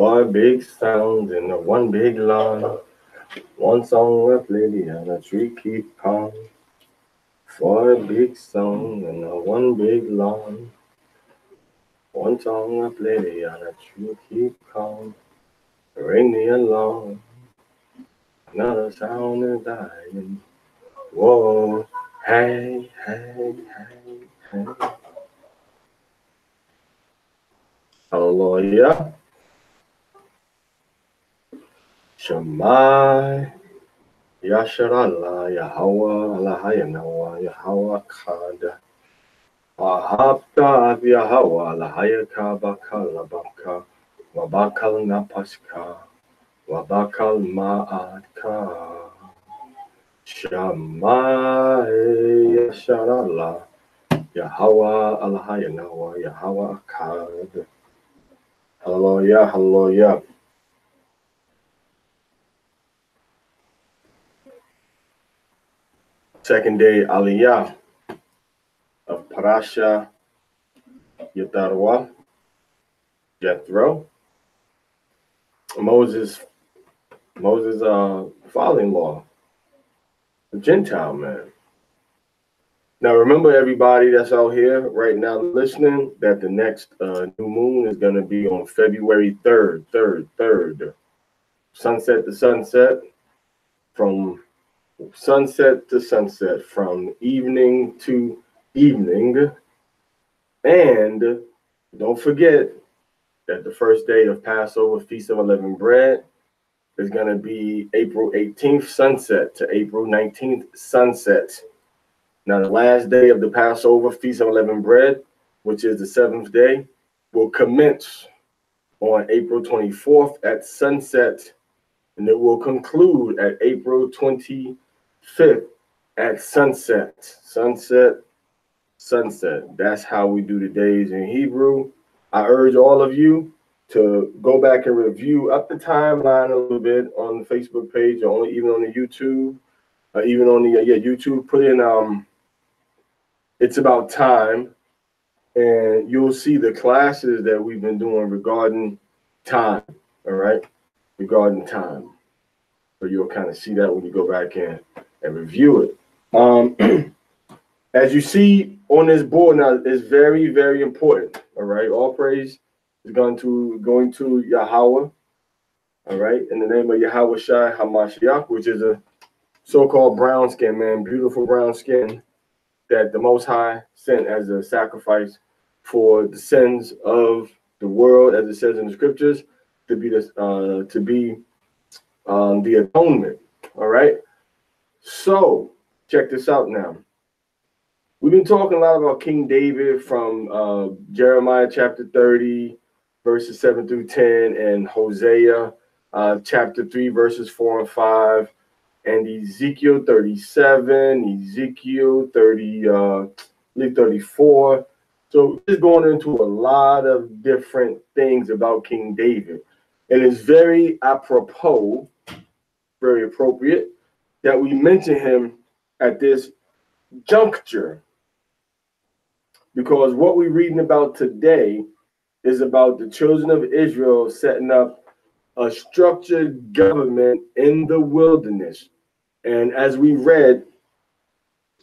Four big sounds in the one big lawn. One song left lady and a tree keep calm. Four big songs in the one big lawn. One song left lady and a tree keep calm. Ring the alarm. Another sound is dying. Whoa, hey, hey, hey, hey. Hallelujah. Shemai. Yasharallah, Yahweh, Allahayanawa, Yahweh Kad. Wahabta of Yahweh, Lahayaka Bakal Labaka, Wabakal Napaska, Wabakal Ma'atka. Shammai Yasharallah, Yahweh, Allahayanawa, Yahweh Kad. Hallelujah, hallelujah. Second day Aliyah of Parashah Yithro. Moses' father-in-law, a Gentile man. Now remember, everybody that's out here right now listening, that the next new moon is going to be on February 3rd. Sunset to sunset, from sunset to sunset, from evening to evening. And don't forget that the first day of Passover, Feast of Unleavened Bread, is going to be April 18th sunset to April 19th sunset. Now, the last day of the Passover, Feast of Unleavened Bread, which is the seventh day, will commence on April 24th at sunset, and it will conclude at April 25th at sunset. Sunset. That's how we do the days in Hebrew. I urge all of you to go back and review up the timeline a little bit on the Facebook page, or even on the YouTube, even on the YouTube. Put in It's About Time, and you'll see the classes that we've been doing regarding time. All right, regarding time. So you'll kind of see that when you go back in and review it. As you see on this board now, it's very, very important. All right, all praise is going to Yahweh. All right, in the name of Yahweh Shai Hamashiach, which is a so-called brown skin man, beautiful brown skin that the Most High sent as a sacrifice for the sins of the world, as it says in the scriptures, to be the atonement. All right. So check this out now. We've been talking a lot about King David from Jeremiah chapter 30, verses 7 through 10, and Hosea chapter 3, verses 4 and 5, and Ezekiel 37, Ezekiel 34. So just going into a lot of different things about King David. And it's very apropos, very appropriate that we mention him at this juncture, because what we're reading about today is about the children of Israel setting up a structured government in the wilderness. And as we read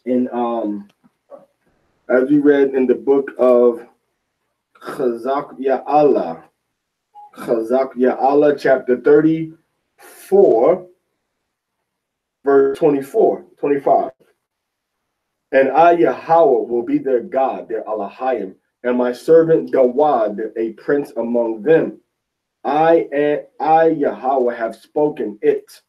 in the book of Chazak Ya'Allah, chapter 34, verse 25. And I, Yahweh, will be their God, their Elohim, and my servant Gawad, a prince among them. I, Yahweh, have spoken it,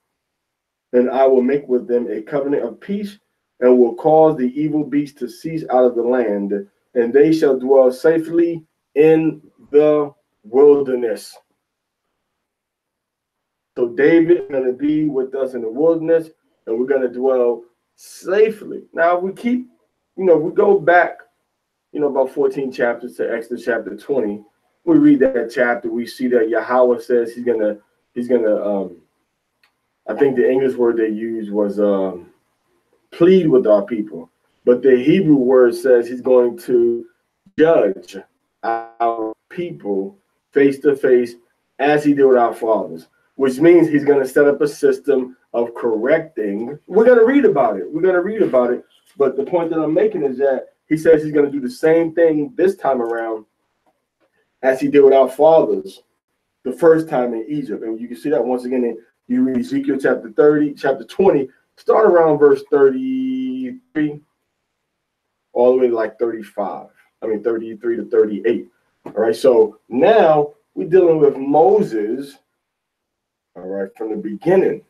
and I will make with them a covenant of peace, and will cause the evil beast to cease out of the land, and they shall dwell safely in the wilderness. So David is going to be with us in the wilderness, and we're going to dwell safely. Now, we keep, we go back, about 14 chapters to Exodus chapter 20. We read that chapter, we see that Yahweh says he's gonna, I think the English word they used was plead with our people. But the Hebrew word says he's going to judge our people face to face as he did with our fathers, which means he's going to set up a system of correcting. We're going to read about it. We're going to read about it. But the point that I'm making is that he says he's going to do the same thing this time around as he did with our fathers the first time in Egypt. And you can see that once again, you read Ezekiel chapter 30, chapter 20, start around verse 33, all the way to like 35. I mean, 33 to 38. All right, so now we're dealing with Moses, all right, from the beginning.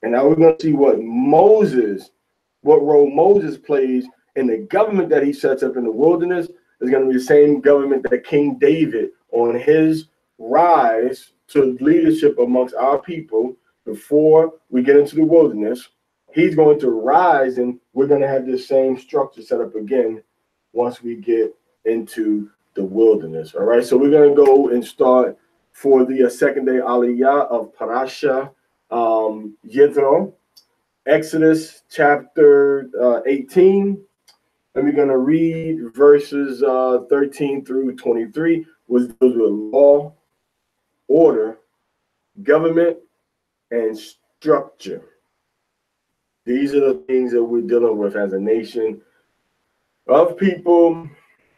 And now we're going to see what role Moses plays in the government that he sets up in the wilderness. Is going to be the same government that King David, on his rise to leadership amongst our people before we get into the wilderness, he's going to rise, and we're going to have this same structure set up again once we get into the wilderness. All right, so we're going to go and start for the second day Aliyah of Parashah Yithro, Exodus chapter 18. And we're going to read verses 13 through 23, which deals with law, order, government, and structure. These are the things that we're dealing with as a nation of people.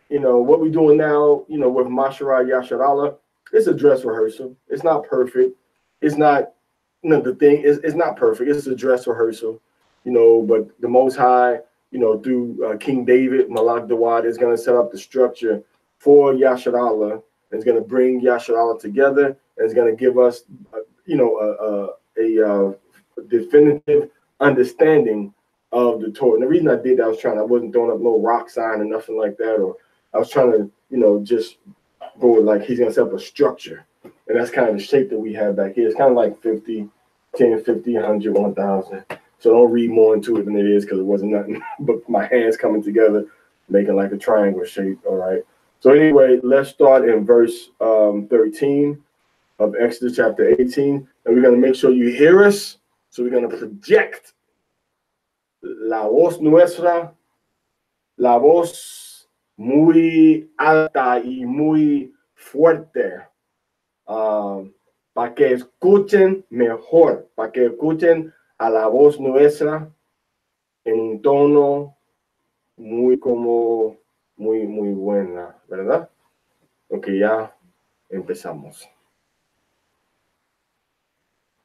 You know, what we're doing now, you know, with Mashara Yasharallah, it's a dress rehearsal. It's not perfect. It's not, you know, the thing is, it's not perfect. It's a dress rehearsal, you know, but the Most High, you know, through King David, Malak Dawad, is going to set up the structure for Yasharallah. It's going to bring Yasharallah together, and it's going to give us, you know, a definitive understanding of the Torah. And the reason I did that, I wasn't throwing up no rock sign or nothing like that, or I was trying to, you know, just go with, like, he's going to set up a structure. And that's kind of the shape that we have back here. It's kind of like 50, 10, 50, 100, 1,000. So don't read more into it than it is, because it wasn't nothing but my hands coming together, making like a triangle shape. All right. So anyway, let's start in verse 13 of Exodus chapter 18. And we're going to make sure you hear us. So we're going to project la voz nuestra, la voz muy alta y muy fuerte, para que escuchen mejor, para que escuchen a la voz nuestra en un tono muy buena, ¿verdad? Ok, ya empezamos.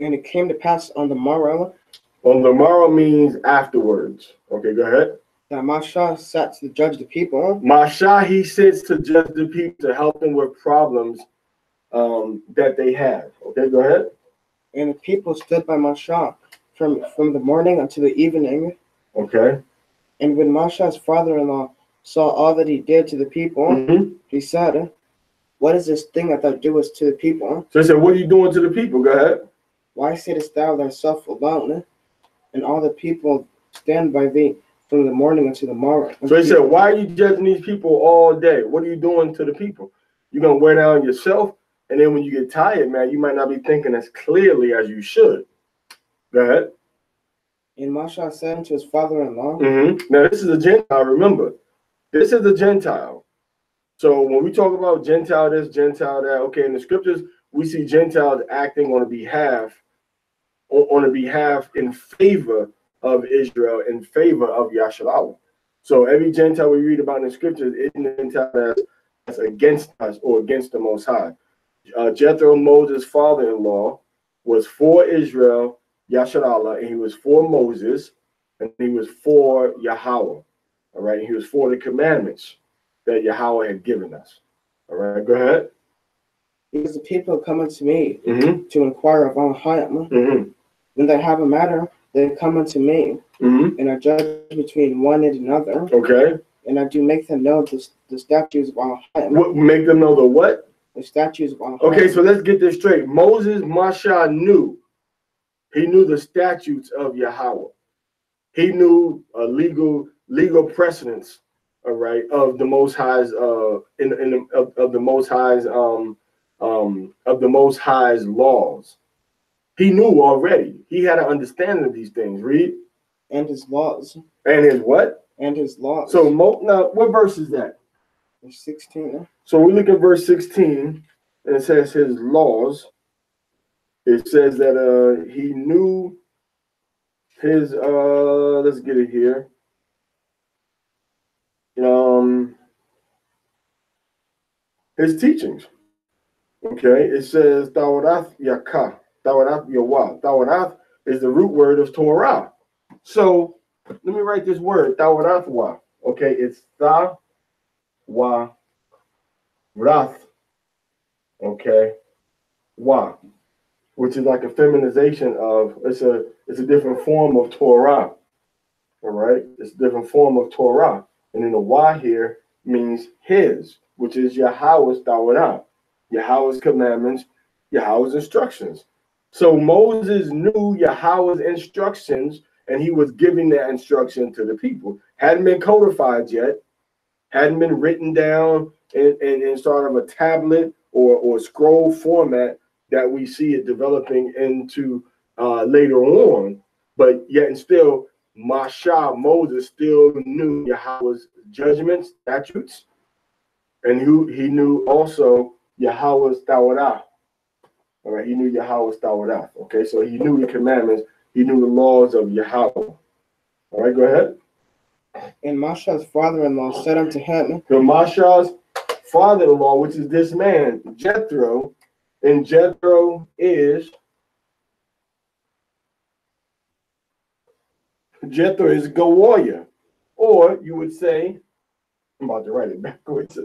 And it came to pass on the morrow. On the morrow means afterwards. Okay, go ahead. That Mashah sat to judge the people. Mashah, he sits to judge the people, to help them with problems that they have. Okay, go ahead. And the people stood by Mashah from the morning until the evening. Okay. And when Mashah's father-in-law saw all that he did to the people, he said, "What is this thing that thou doest to the people?" So he said, "What are you doing to the people?" Go ahead. "Why sittest thou thyself alone, and all the people stand by thee from the morning until the morrow?" So he said, "Why are you judging these people all day? What are you doing to the people? You're going to wear down yourself, and then when you get tired, man, you might not be thinking as clearly as you should." Go ahead. And Mashah said unto his father-in-law. Now, this is a Gentile, remember. This is a Gentile. So when we talk about Gentile this, Gentile that, okay, in the scriptures, we see Gentiles acting on a behalf in favor of Israel, in favor of Yasharallah. So every Gentile we read about in the scriptures isn't a Gentile that's against us or against the Most High. Yithro, Moses' father-in-law, was for Israel, Yasharallah, and he was for Moses, and he was for Yahweh. All right, and he was for the commandments that Yahweh had given us. All right, go ahead. Because the people come unto me to inquire of all him. When they have a matter, they come unto me, and I judge between one and another. Okay. And I do make them know the statutes of all him. What, make them know the what? The statutes of all him. Okay, so let's get this straight. Moses, Mashah knew. He knew the statutes of Yahweh. He knew legal precedents, all right, of the Most High's of the Most High's laws. He knew already. He had an understanding of these things. Read. And his laws. And his what? And his laws. So now, what verse is that? 16. So we look at verse 16, and it says his laws. it says that he knew his let's get it here. His teachings. Okay, it says Tawarath Yakah, Tawarath Yawah. Tawarath is the root word of Torah. So let me write this word, Tawarath Wa. Okay, it's Tawarath. Okay, Wa, which is like a feminization of it's a different form of Torah. All right, it's a different form of Torah, and then the Wa here means his, which is Yahweh's Tawarath, Yahweh's commandments, Yahweh's instructions. So Moses knew Yahweh's instructions, and he was giving that instruction to the people. Hadn't been codified yet, hadn't been written down in sort of a tablet or scroll format that we see it developing into later on. But yet and still, Moses still knew Yahweh's judgments, statutes, and he knew also Yahweh's Tawarah. All right, he knew Yahweh's Tawarah. Okay, so he knew the commandments, he knew the laws of Yahweh. All right, go ahead. And Mashah's father-in-law said unto him, so Mashah's father-in-law, which is this man, Yithro, and Yithro is Goya, or you would say, I'm about to write it backwards.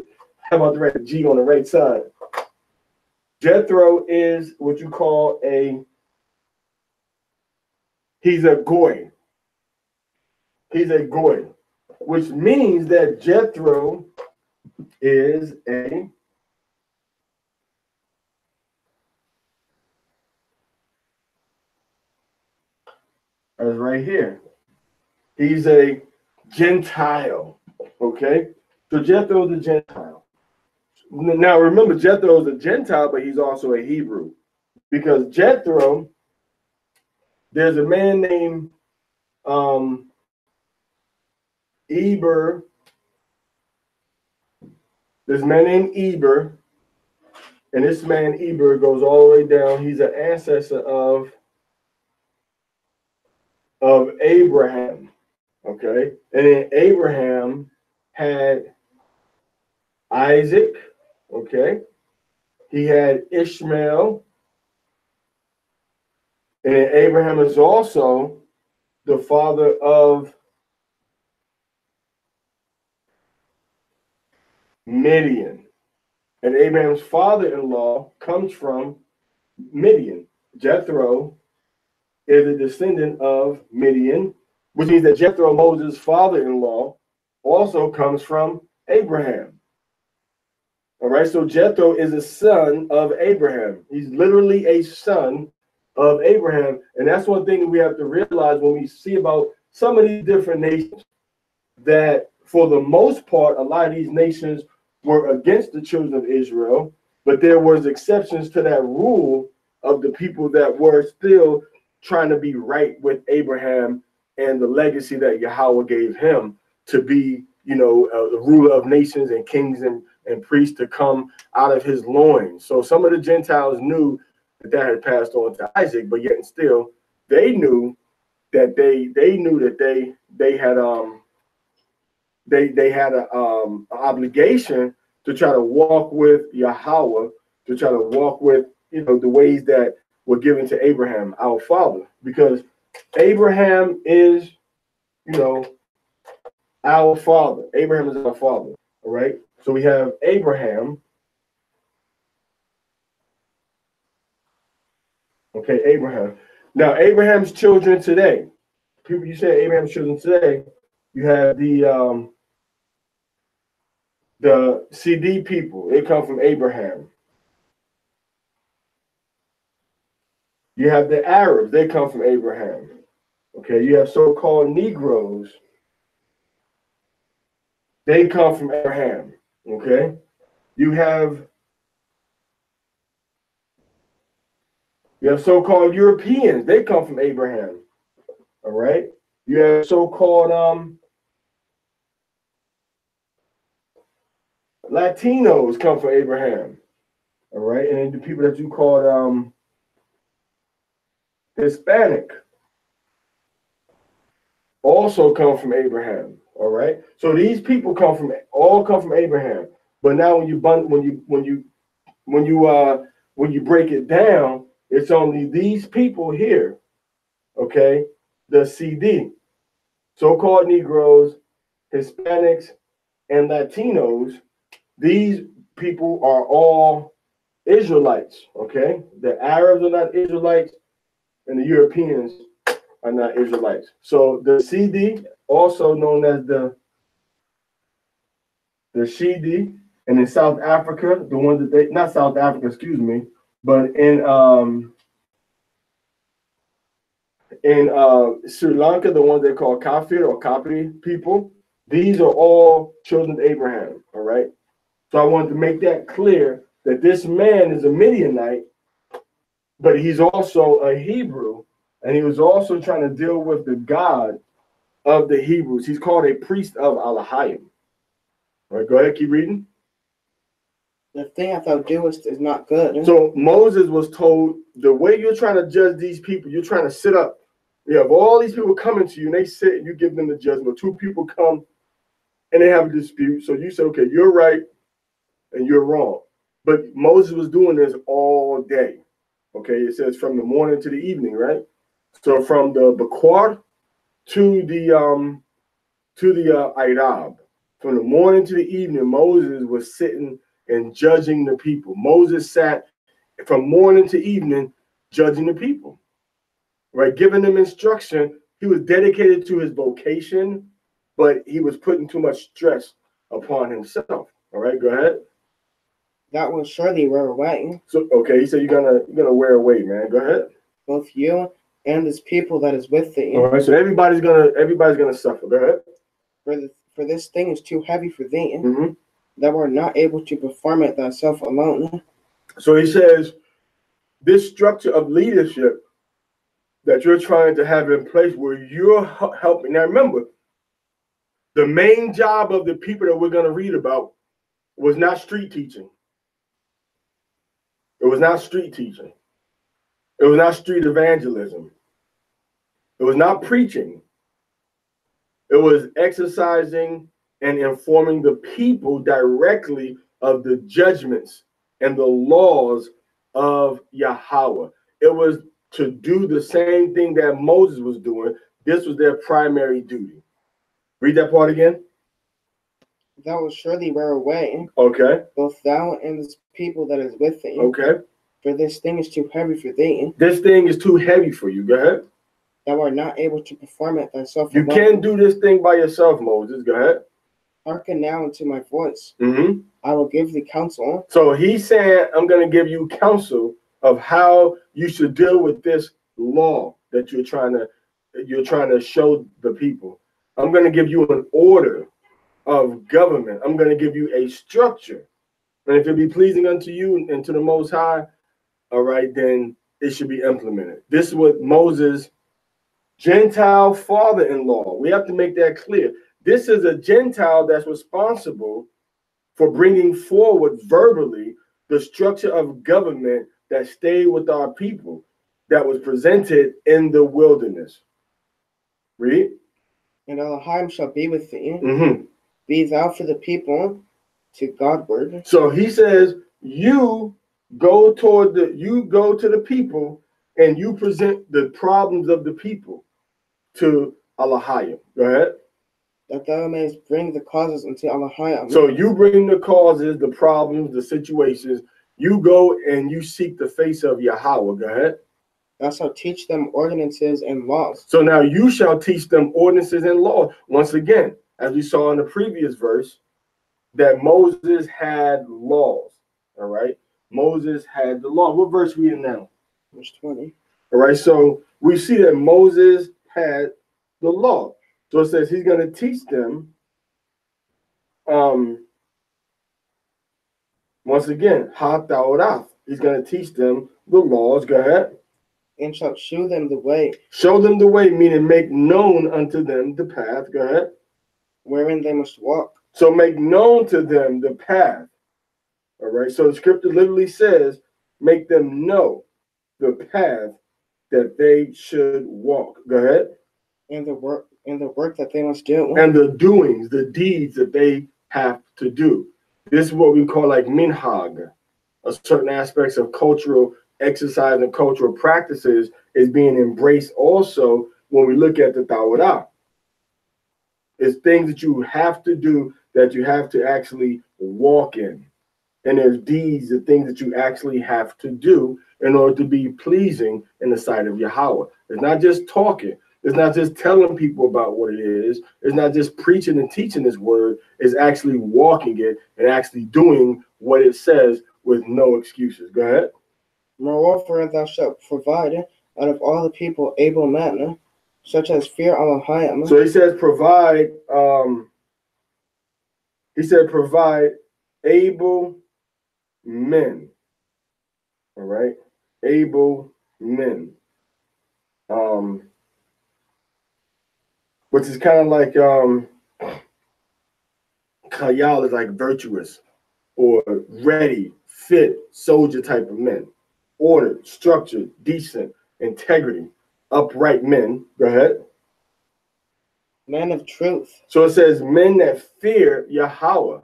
I'm about to write a G on the right side. Yithro is what you call he's a goy. He's a goy, which means that Yithro is that's right here. He's a Gentile. Okay? So Jethro is a Gentile. Now remember, Jethro is a Gentile, but he's also a Hebrew. Because Jethro, there's a man named Eber. There's a man named Eber, and this man Eber goes all the way down. He's an ancestor of Abraham. Okay, and then Abraham had Isaac. Okay, he had Ishmael, and then Abraham is also the father of Midian. And Abraham's father-in-law comes from Midian. Jethro is a descendant of Midian, which means that Jethro, Moses' father-in-law, also comes from Abraham. All right, so Jethro is a son of Abraham. He's literally a son of Abraham. And that's one thing that we have to realize when we see about some of these different nations, that for the most part, a lot of these nations were against the children of Israel, but there was exceptions to that rule of the people that were still trying to be right with Abraham and the legacy that Yahweh gave him to be, the ruler of nations and kings and priests to come out of his loins. So some of the Gentiles knew that had passed on to Isaac, but yet and still they knew that they had an obligation to try to walk with Yahweh, to try to walk with the ways that were given to Abraham, our father, because Abraham is our father. Abraham is our father. All right. So we have Abraham. Okay, Abraham. Now Abraham's children today. People, you say Abraham's children today. You have the CD people. They come from Abraham. You have the Arabs. They come from Abraham. Okay, you have so-called Negroes. They come from Abraham. Okay, you have so-called Europeans. They come from Abraham. All right, you have so-called Latinos come from Abraham. All right, and then the people that you called Hispanic also come from Abraham. All right. So these people come from Abraham. But now when you break it down, it's only these people here. Okay, the CD, so-called Negroes, Hispanics, and Latinos. These people are all Israelites. Okay, the Arabs are not Israelites, and the Europeans are not Israelites. So the CD, also known as the Shidi, and in South Africa, the one that they, not South Africa, excuse me, but in Sri Lanka, the ones they call Kafir or Kapri people, these are all children of Abraham. All right. So I wanted to make that clear that this man is a Midianite, but he's also a Hebrew, and he was also trying to deal with the God of the Hebrews. He's called a priest of Aliyah. All right, go ahead, keep reading. The thing that thou doest is not good. So Moses was told, the way you're trying to judge these people, you're trying to sit up. You have all these people coming to you, and they sit, and you give them the judgment. Two people come, and they have a dispute. So you say, okay, you're right, and you're wrong. But Moses was doing this all day. Okay, it says from the morning to the evening, right? So from the Bakwar to the Irab, from the morning to the evening, Moses was sitting and judging the people. Moses sat from morning to evening judging the people, right? Giving them instruction. He was dedicated to his vocation, but he was putting too much stress upon himself. All right, go ahead. That will surely wear away. So okay, he said you're gonna wear away, man. Go ahead. Both you and this people that is with thee. All right, so everybody's gonna suffer. Go ahead. For this thing is too heavy for thee, that we're not able to perform it thyself alone. So he says, this structure of leadership that you're trying to have in place where you're helping. Now remember, the main job of the people that we're going to read about was not street teaching. It was not street teaching. It was not street evangelism. It was not preaching. It was exercising and informing the people directly of the judgments and the laws of Yahweh. It was to do the same thing that Moses was doing. This was their primary duty. Read that part again. Thou wilt surely wear away. Okay. Both thou and this people that is with thee. Okay. For this thing is too heavy for thee. This thing is too heavy for you. Go ahead. Thou art not able to perform it thyself alone. You can't do this thing by yourself, Moses. Go ahead. Hearken now unto my voice. I will give thee counsel. So he's saying, I'm going to give you counsel of how you should deal with this law that you're trying to show the people. I'm going to give you an order of government. I'm going to give you a structure. And if it be pleasing unto you and to the Most High, all right, then it should be implemented. This is what Moses' Gentile father-in-law, we have to make that clear. This is a Gentile that's responsible for bringing forward verbally the structure of government that stayed with our people that was presented in the wilderness. Read. And Elohim shall be with thee. Be thou for the people to Godward. So he says, you go to the people and you present the problems of the people to Aliyah. Go ahead. That thou mayest bring the causes unto Aliyah. So you bring the causes, the problems, the situations. You go and you seek the face of Yahweh. Go ahead. Thou shalt teach them ordinances and laws. So now you shall teach them ordinances and laws. Once again, as we saw in the previous verse, that Moses had laws. All right. Moses had the law. What verse are we in now? Verse 20. All right. So we see that Moses had the law. So it says he's going to teach them. Once again, ha-ta'orath. He's going to teach them the laws. Go ahead. And shall show them the way. Show them the way, meaning make known unto them the path. Go ahead. Wherein they must walk. So make known to them the path. All right. So the scripture literally says, make them know the path that they should walk. Go ahead. And the work that they must do. And the doings, the deeds that they have to do. This is what we call like minhag. Certain aspects of cultural exercise and cultural practices is being embraced also when we look at the Tawrah. It's things that you have to do, that you have to actually walk in. And there's deeds, the things that you actually have to do in order to be pleasing in the sight of Yahweh. It's not just talking. It's not just telling people about what it is. It's not just preaching and teaching this word. It's actually walking it and actually doing what it says with no excuses. Go ahead. Moreover, thou shalt provide out of all the people able men, such as fear Aliyah. So he says provide. He said provide able men. All right, able men. Which is kind of like Kayal is like virtuous or ready, fit, soldier type of men. Ordered, structured, decent, integrity, upright men. Go ahead. Men of truth. So it says men that fear Yahweh.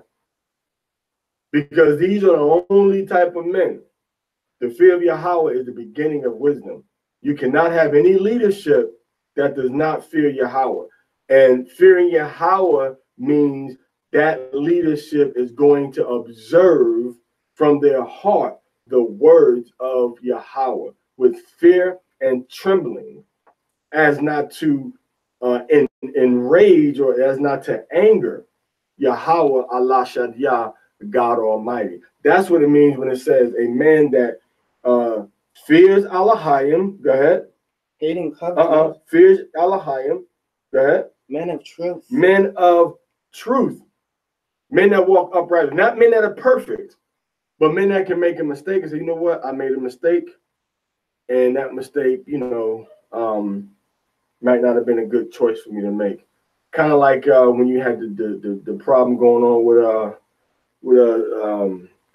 Because these are the only type of men. The fear of Yahweh is the beginning of wisdom. You cannot have any leadership that does not fear Yahweh. And fearing Yahweh means that leadership is going to observe from their heart the words of Yahweh with fear and trembling, as not to enrage or as not to anger Yahweh Allah Shaddai, God Almighty. That's what it means when it says a man that fears Allahayim. Go ahead. Hating covenant. Fears Allahayim. Go ahead. Men of truth. Men of truth. Men that walk uprightly. Not men that are perfect, but men that can make a mistake and say, you know what, I made a mistake. And that mistake, might not have been a good choice for me to make. Kind of like when you had the problem going on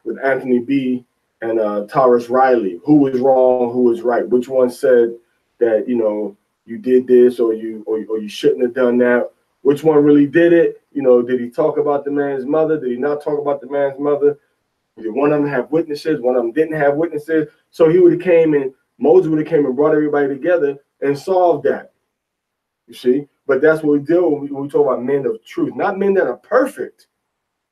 with Anthony B and Taurus Riley. Who was wrong? Who was right? Which one said that you did this or you shouldn't have done that? Which one really did it? Did he talk about the man's mother? Did he not talk about the man's mother? Did one of them have witnesses? One of them didn't have witnesses. So Moses would have came and brought everybody together and solved that. You see? But that's what we do when we talk about men of truth. Not men that are perfect,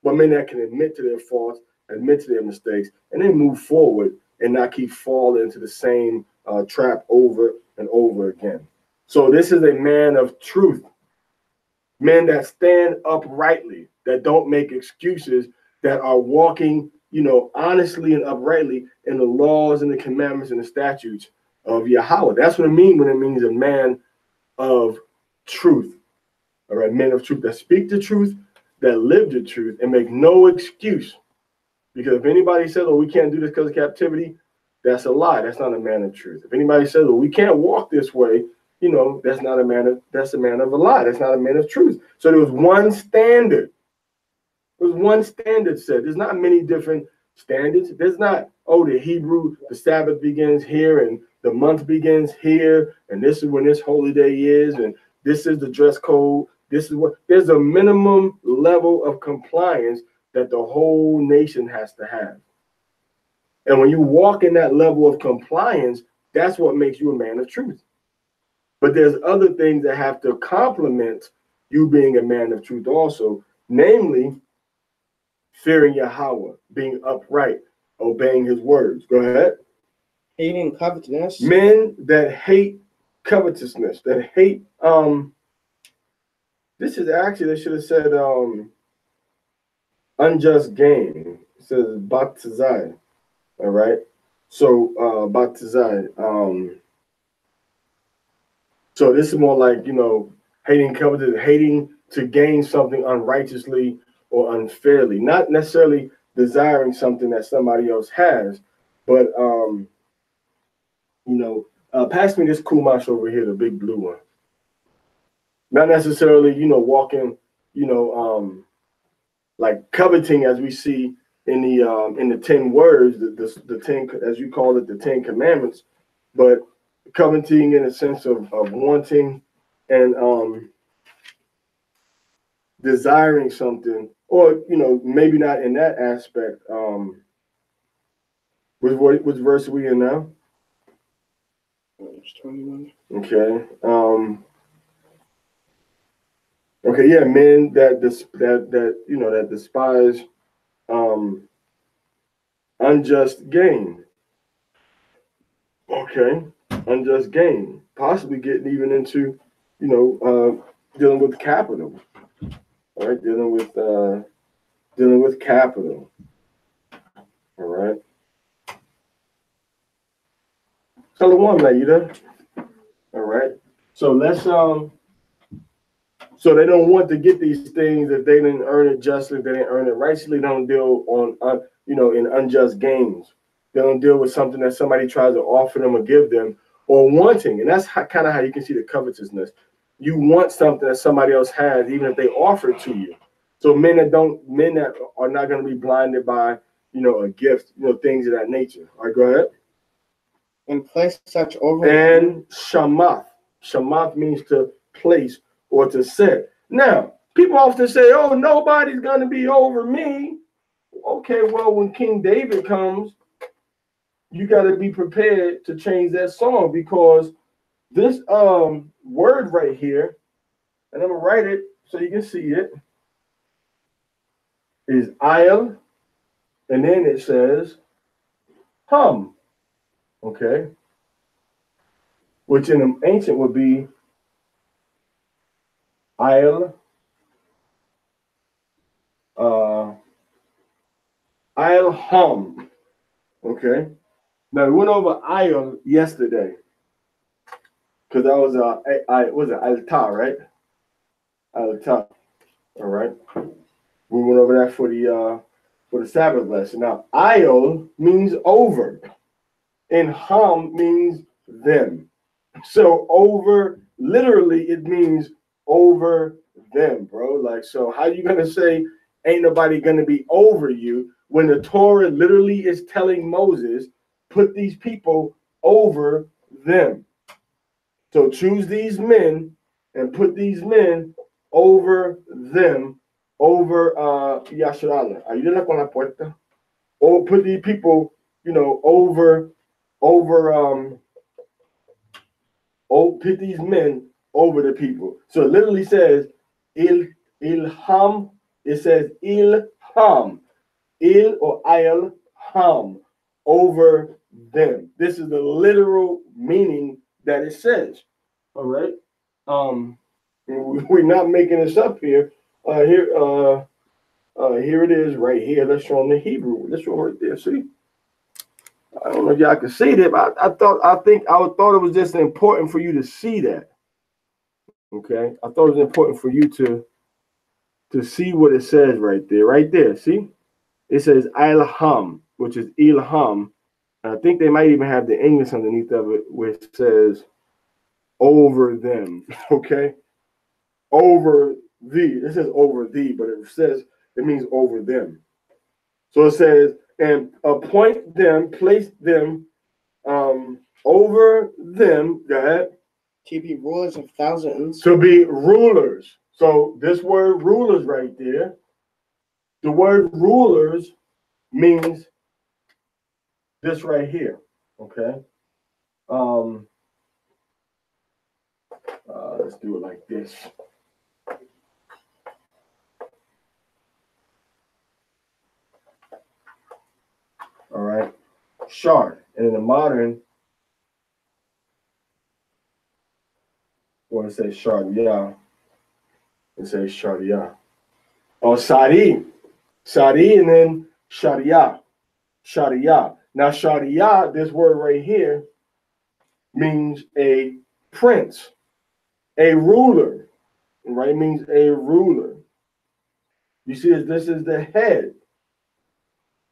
but men that can admit to their faults, admit to their mistakes, and then move forward and not keep falling into the same trap over and over again. So this is a man of truth. Men that stand uprightly, that don't make excuses, that are walking, honestly and uprightly in the laws and the commandments and the statutes of Yahweh. That's what it means when it means a man of truth. All right, men of truth that speak the truth, that live the truth, and make no excuse. Because if anybody says, "Oh, we can't do this because of captivity," that's a lie. That's not a man of truth. If anybody says, "Oh, we can't walk this way," that's not a man of. That's a man of a lie. That's not a man of truth. So there was one standard. There was one standard set. There's not many different standards. There's not, the Sabbath begins here and the month begins here, and this is when this holy day is, and this is the dress code. This is what. There's a minimum level of compliance that the whole nation has to have. And when you walk in that level of compliance, that's what makes you a man of truth. But there's other things that have to complement you being a man of truth also, namely fearing Yahweh, being upright, obeying his words. Go ahead. Hating covetousness. Men that hate covetousness, that hate, this is actually, they should have said unjust gain. It says batizai. All right. So batizai. So this is more like, hating covetous, hating to gain something unrighteously or unfairly, not necessarily desiring something that somebody else has, but pass me this kumash over here, the big blue one. Not necessarily, walking, like coveting as we see in the 10 words, the 10, as you call it, the 10 commandments, but coveting in a sense of wanting and desiring something, or maybe not in that aspect. Which verse are we in now? Verse 21. Okay. Okay. Yeah, men that despise unjust gain. Okay, unjust gain, possibly getting even into dealing with capital. All right, dealing with capital. All right. Shalom, Laida. All right. So let's so they don't want to get these things if they didn't earn it justly, if they didn't earn it rightly. They don't deal on in unjust gains. They don't deal with something that somebody tries to offer them or give them, or wanting, and that's kind of how you can see the covetousness. You want something that somebody else has, even if they offer it to you. So men that are not going to be blinded by a gift, things of that nature. All right, go ahead. And place such over. And shamath. Shamath means to place or to set. Now, people often say, "Oh, nobody's going to be over me." Okay, well, when King David comes, you got to be prepared to change that song, because this word right here, and I'm gonna write it so you can see it, is ayel, and then it says hum. Okay, which in the ancient would be ayel, ayel hum. Okay, now we went over ayel yesterday, because that was was it altar, right? Altar. All right. We went over that for the Sabbath lesson. Now, ayel means over, and hum means them. So over, literally, it means over them, bro. Like, so how you gonna say ain't nobody gonna be over you when the Torah literally is telling Moses, put these people over them? So choose these men and put these men over them, over Yasharala. Ayúdala con la puerta. Or put these people, over put these men over the people. So it literally says ilham. It says ilham, il or ayel ham, over them. This is the literal meaning that it says. All right. We're not making this up here. Here it is right here. Let's show them the Hebrew. This one right there. See. I don't know if y'all can see that, but I thought it was just important for you to see that. Okay, I thought it was important for you to see what it says right there. Right there, see? It says ilham, which is ilham. And I think they might even have the English underneath of it, which says over them. Okay, over thee. It says over thee, but it means over them. So it says, and appoint them, place them over them. Go ahead. To be rulers of thousands. To be rulers. So this word rulers right there, the word rulers means this right here. Okay. Let's do it like this. All right. Shard. And in the modern, when it says Sharia, it says Sharia. Or Sari. Sari and then Sharia. Sharia. Now, Sharia, this word right here, means a prince, a ruler, right? It means a ruler. You see, this is the head,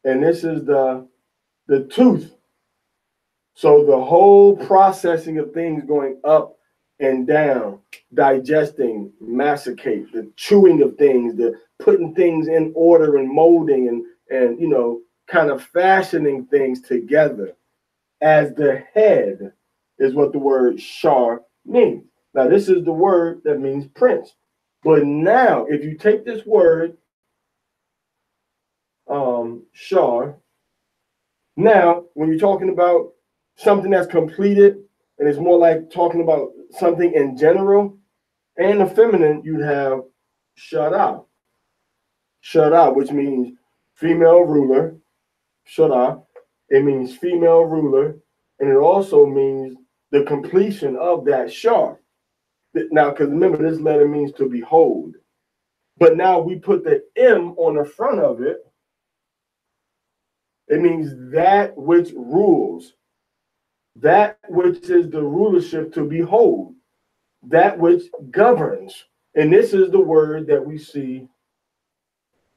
and this is the tooth. So the whole processing of things going up and down, digesting, masticate, the chewing of things, the putting things in order and molding and kind of fashioning things together as the head is what the word shar means. Now, this is the word that means prince. But now, if you take this word, shar, now, when you're talking about something that's completed, and it's more like talking about something in general, and the feminine, you'd have shara. Shara, which means female ruler. Shara, it means female ruler, and it also means the completion of that shar. Now, because remember, this letter means to behold. But now we put the M on the front of it. It means that which rules, that which is the rulership to behold, that which governs. And this is the word that we see,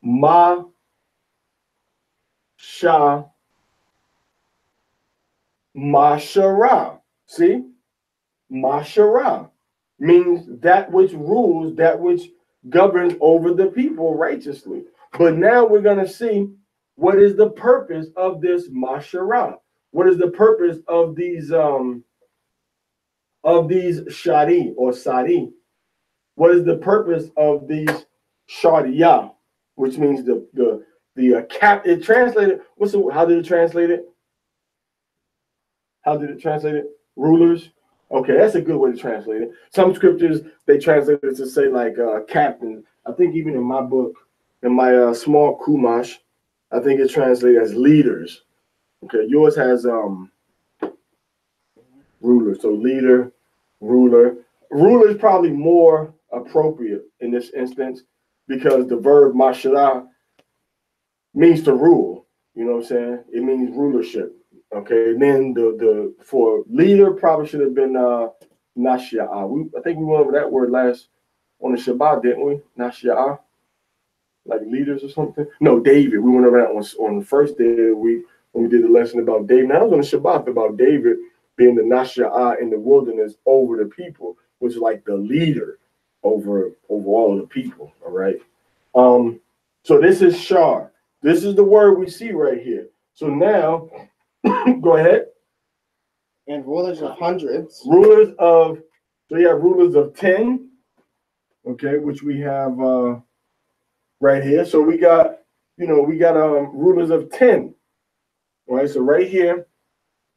mashara. See? Mashara means that which rules, that which governs over the people righteously. But now we're going to see what is the purpose of this mashara. What is the purpose of these shari or sari? What is the purpose of these sharia, which means the cap? It translated. How did it translate it? How did it translate it? Rulers. Okay, that's a good way to translate it. Some scriptures they translate it to say like captain. I think even in my book, in my small kumash, I think it's translated as leaders. Okay, yours has ruler. So leader, ruler. Ruler is probably more appropriate in this instance because the verb mashara means to rule. You know what I'm saying? It means rulership. Okay, and then the for leader probably should have been nashi'a. I think we went over that word last on the Shabbat, didn't we? Nashi'a, like leaders or something. No, David. We went over that on the first day of the week when we did the lesson about David. Now I was on the Shabbat about David being the nashi'a in the wilderness over the people, which is like the leader over all of the people. All right. So this is shar. This is the word we see right here. So now. Go ahead. And rulers of hundreds. Rulers of, so you have rulers of 10, okay, which we have right here. So we got, rulers of 10. All right, so right here,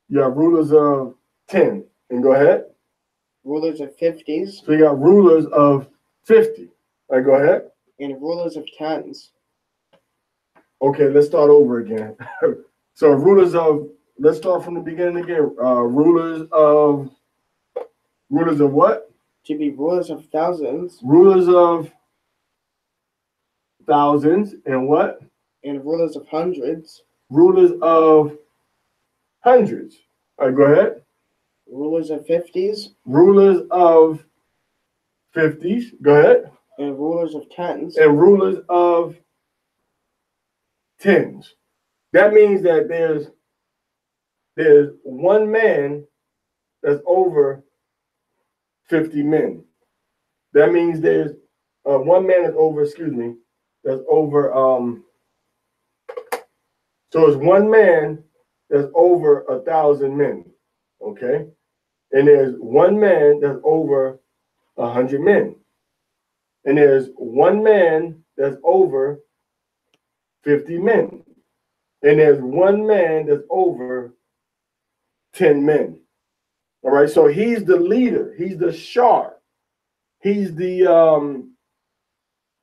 you have rulers of 10. And go ahead. Rulers of 50s. So you got rulers of 50. All right, go ahead. And rulers of 10s. Okay, let's start over again. So rulers of, let's start from the beginning again. Rulers of what? To be rulers of thousands. Rulers of thousands and what? And rulers of hundreds. Rulers of hundreds. All right, go ahead. Rulers of 50s. Rulers of 50s. Go ahead. And rulers of 10s. And rulers of 10s. That means that there's one man that's over 50 men. That means there's one man that's over, that's over, so it's one man that's over 1,000 men, okay? And there's one man that's over 100 men. And there's one man that's over 50 men. And there's one man that's over 10 men. All right, so he's the leader. He's the shar. He's the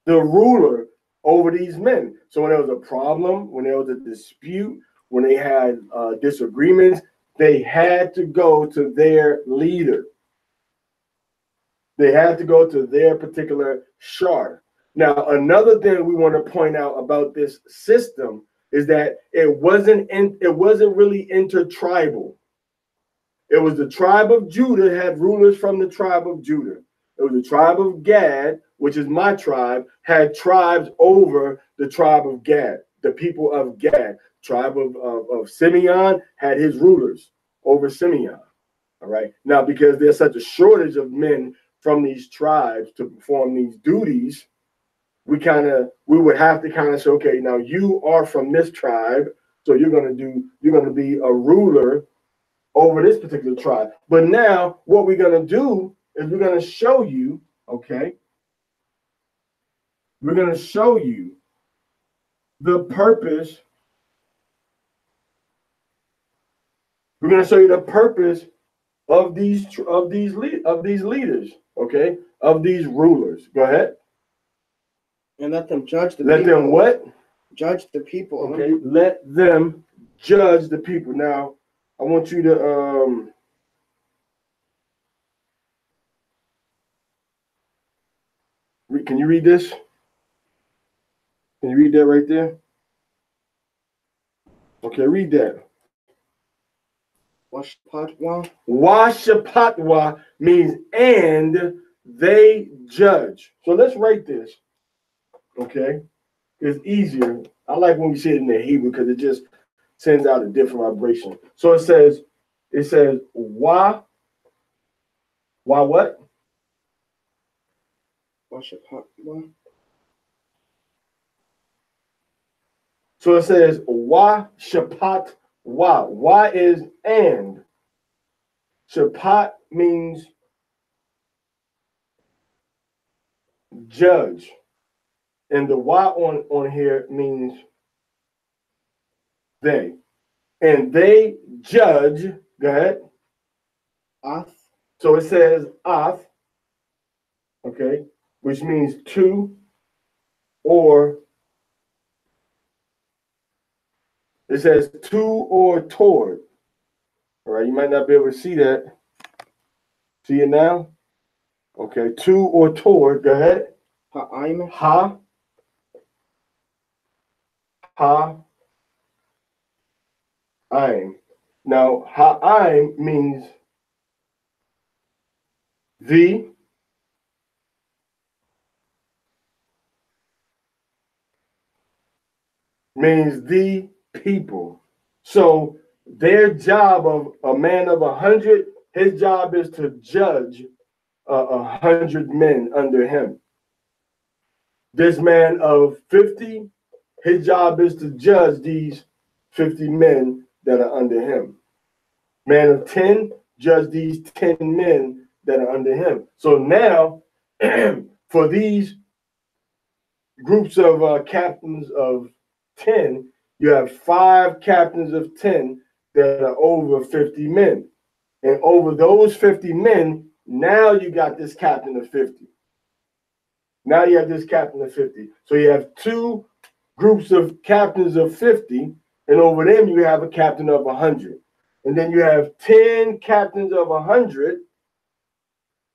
ruler over these men. So when there was a problem, when there was a dispute, when they had disagreements, they had to go to their leader. They had to go to their particular shar. Now, another thing we want to point out about this system is that it wasn't really intertribal. It was the tribe of Judah had rulers from the tribe of Judah. It was the tribe of Gad, which is my tribe, had tribes over the tribe of Gad, the people of Gad. Tribe of Simeon had his rulers over Simeon. All right. Now, because there's such a shortage of men from these tribes to perform these duties, we would have to kind of say, okay, now you are from this tribe, so you're going to be a ruler over this particular tribe. But now what we're going to do is we're going to show you, okay? We're going to show you the purpose. We're going to show you the purpose of these leaders, okay? Of these rulers. Go ahead. And let them judge the people. Let them what? Judge the people. Okay, let them judge the people. Now, I want you to can you read this? Can you read that right there? Okay, read that. Washapatwa. Washapatwa means and they judge. So let's write this. Okay, it's easier. I like when we say it in the Hebrew because it just sends out a different vibration. So it says wa what? Washapatwa. So it says wa shapat wa. Wa is and. Shapat means judge. And the wa on here means they. And they judge. Go ahead. Ath. So it says ath. Okay. Which means to or. It says to or toward. All right. You might not be able to see that. See it now? Okay. To or toward. Go ahead. Ha'im. Ha. Ha-im. Now, ha-im means the. Means the people. So their job of a man of 100, his job is to judge 100 men under him. This man of 50, his job is to judge these 50 men that are under him. Man of 10, judge these 10 men that are under him. So now, for these groups of captains of 10, you have 5 captains of 10 that are over 50 men. And over those 50 men, now you got this captain of 50. Now you have this captain of 50. So you have 2 groups of captains of 50, and over them you have a captain of 100. And then you have 10 captains of 100,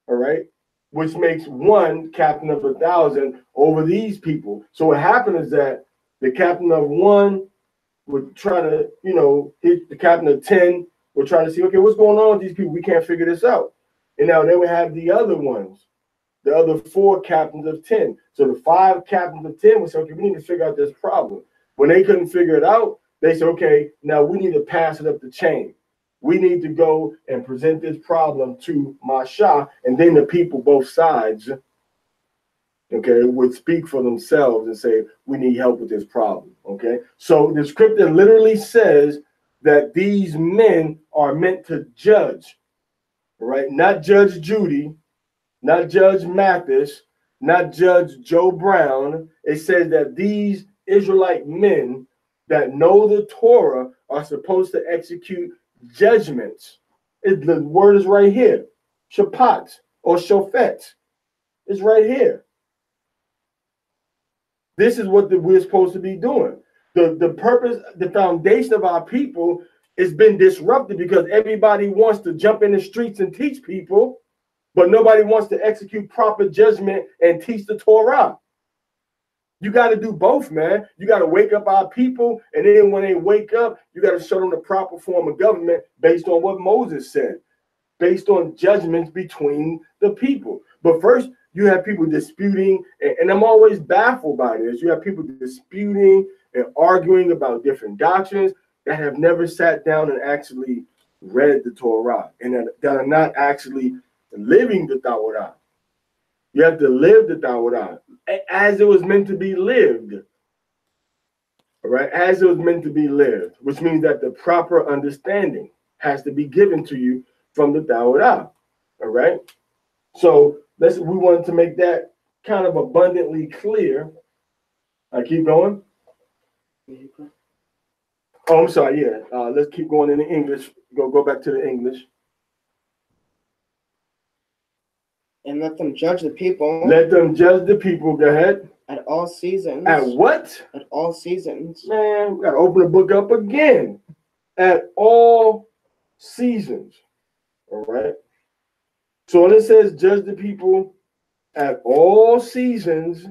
all right, which makes 1 captain of 1,000 over these people. So what happened is that the captain of 1 would try to, hit the captain of 10, would try to see, okay, what's going on with these people? We can't figure this out. And now they would have the other ones, the other 4 captains of 10. So the 5 captains of 10 would say, okay, we need to figure out this problem. When they couldn't figure it out, they said, okay, now we need to pass it up the chain. We need to go and present this problem to Mashah, and then the people, both sides, okay, would speak for themselves and say, we need help with this problem, okay? So the scripture literally says that these men are meant to judge, right? Not Judge Judy, not Judge Mathis, not Judge Joe Brown. It says that these Israelite men that know the Torah are supposed to execute judgments. The word is right here. Shapat or shofet. It's right here. This is what we're supposed to be doing. The purpose, the foundation of our people has been disrupted because everybody wants to jump in the streets and teach people, but nobody wants to execute proper judgment and teach the Torah. You got to do both, man. You got to wake up our people, and then when they wake up, you got to show them the proper form of government based on what Moses said, based on judgments between the people. But first, you have people disputing, and I'm always baffled by this. You have people disputing and arguing about different doctrines that have never sat down and actually read the Torah, and that are not actually living the Torah. You have to live the Torah as it was meant to be lived. All right, as it was meant to be lived, which means that the proper understanding has to be given to you from the Tawrah. All right. So we wanted to make that kind of abundantly clear. I keep going. Oh, I'm sorry. Yeah. Let's keep going in the English. Go back to the English. And let them judge the people. Let them judge the people. Go ahead. At all seasons. At what? At all seasons. Man, we got to open the book up again. At all seasons. All right. So when it says judge the people at all seasons,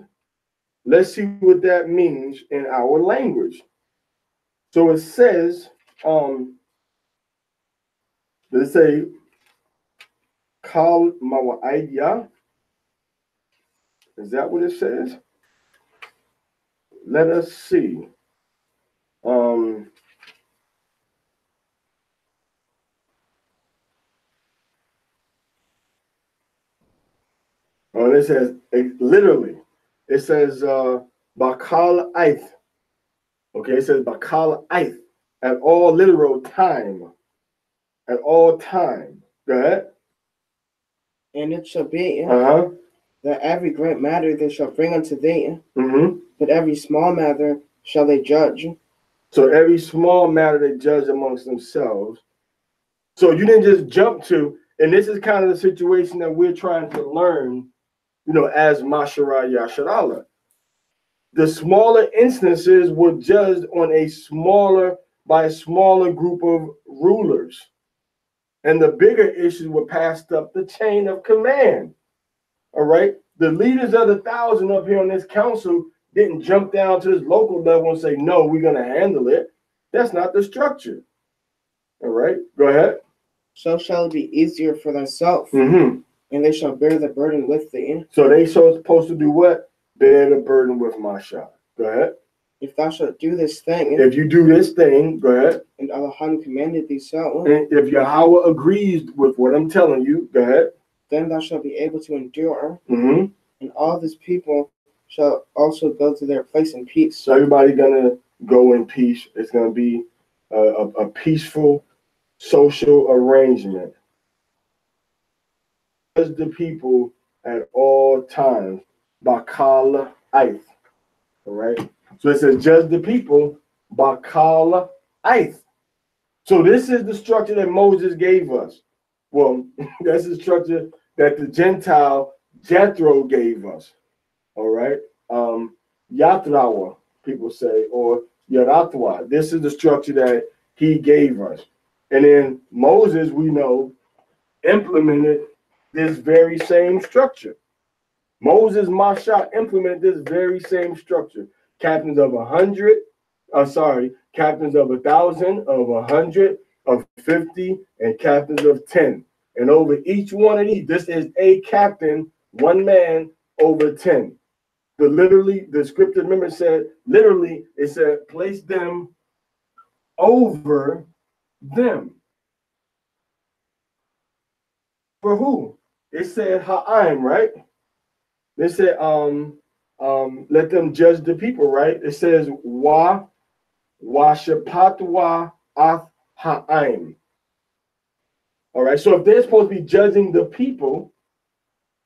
let's see what that means in our language. So it says, let's say, Kal Mawa'idya. Is that what it says? Let us see. And it says, literally, it says, Bakal Aith. Okay, it says Bakal Aith. At all literal time. At all time. Go ahead. And it shall be that every great matter they shall bring unto thee, but every small matter shall they judge. So every small matter they judge amongst themselves. So you didn't just jump to, and this is kind of the situation that we're trying to learn, as Mashara Yasharallah. The smaller instances were judged by a smaller group of rulers. And the bigger issues were passed up the chain of command. All right. The leaders of the 1,000 up here on this council didn't jump down to this local level and say, no, we're going to handle it. That's not the structure. All right. Go ahead. So shall it be easier for thyself, and they shall bear the burden with thee. So they supposed to do what? Bear the burden with Masha. Go ahead. If thou shalt do this thing. If you do this thing, go ahead. And Allah commanded thee so. And if Yahweh agrees with what I'm telling you, go ahead. Then thou shalt be able to endure. And all this people shall also go to their place in peace. So everybody gonna go in peace. It's gonna be a peaceful social arrangement. Judge the people at all times. Bakal Aith. All right. So it says, judge the people, Bakal Aith. So this is the structure that Moses gave us. Well, that's the structure that the Gentile Yithro gave us. All right. Yatrawa, people say, or Yaratwa. This is the structure that he gave us. And then Moses, we know, implemented this very same structure. Moses, Masha, implemented this very same structure. Captains of 100, captains of 1,000, of 100, of 50, and captains of 10. And over each one of these, this is a captain, one man over 10. The scripture, remember, it said, place them over them. For who? It said Ha'im, right? They said, let them judge the people, right? It says, Wa Shapatwa Ath Ha'im. All right, so if they're supposed to be judging the people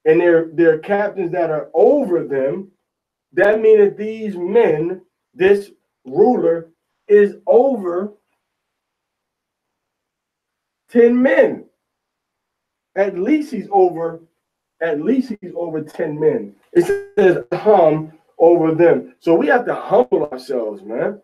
and they're captains that are over them, that means that these men, this ruler, is over 10 men. At least he's over 10 men. It says over them. So we have to humble ourselves, man.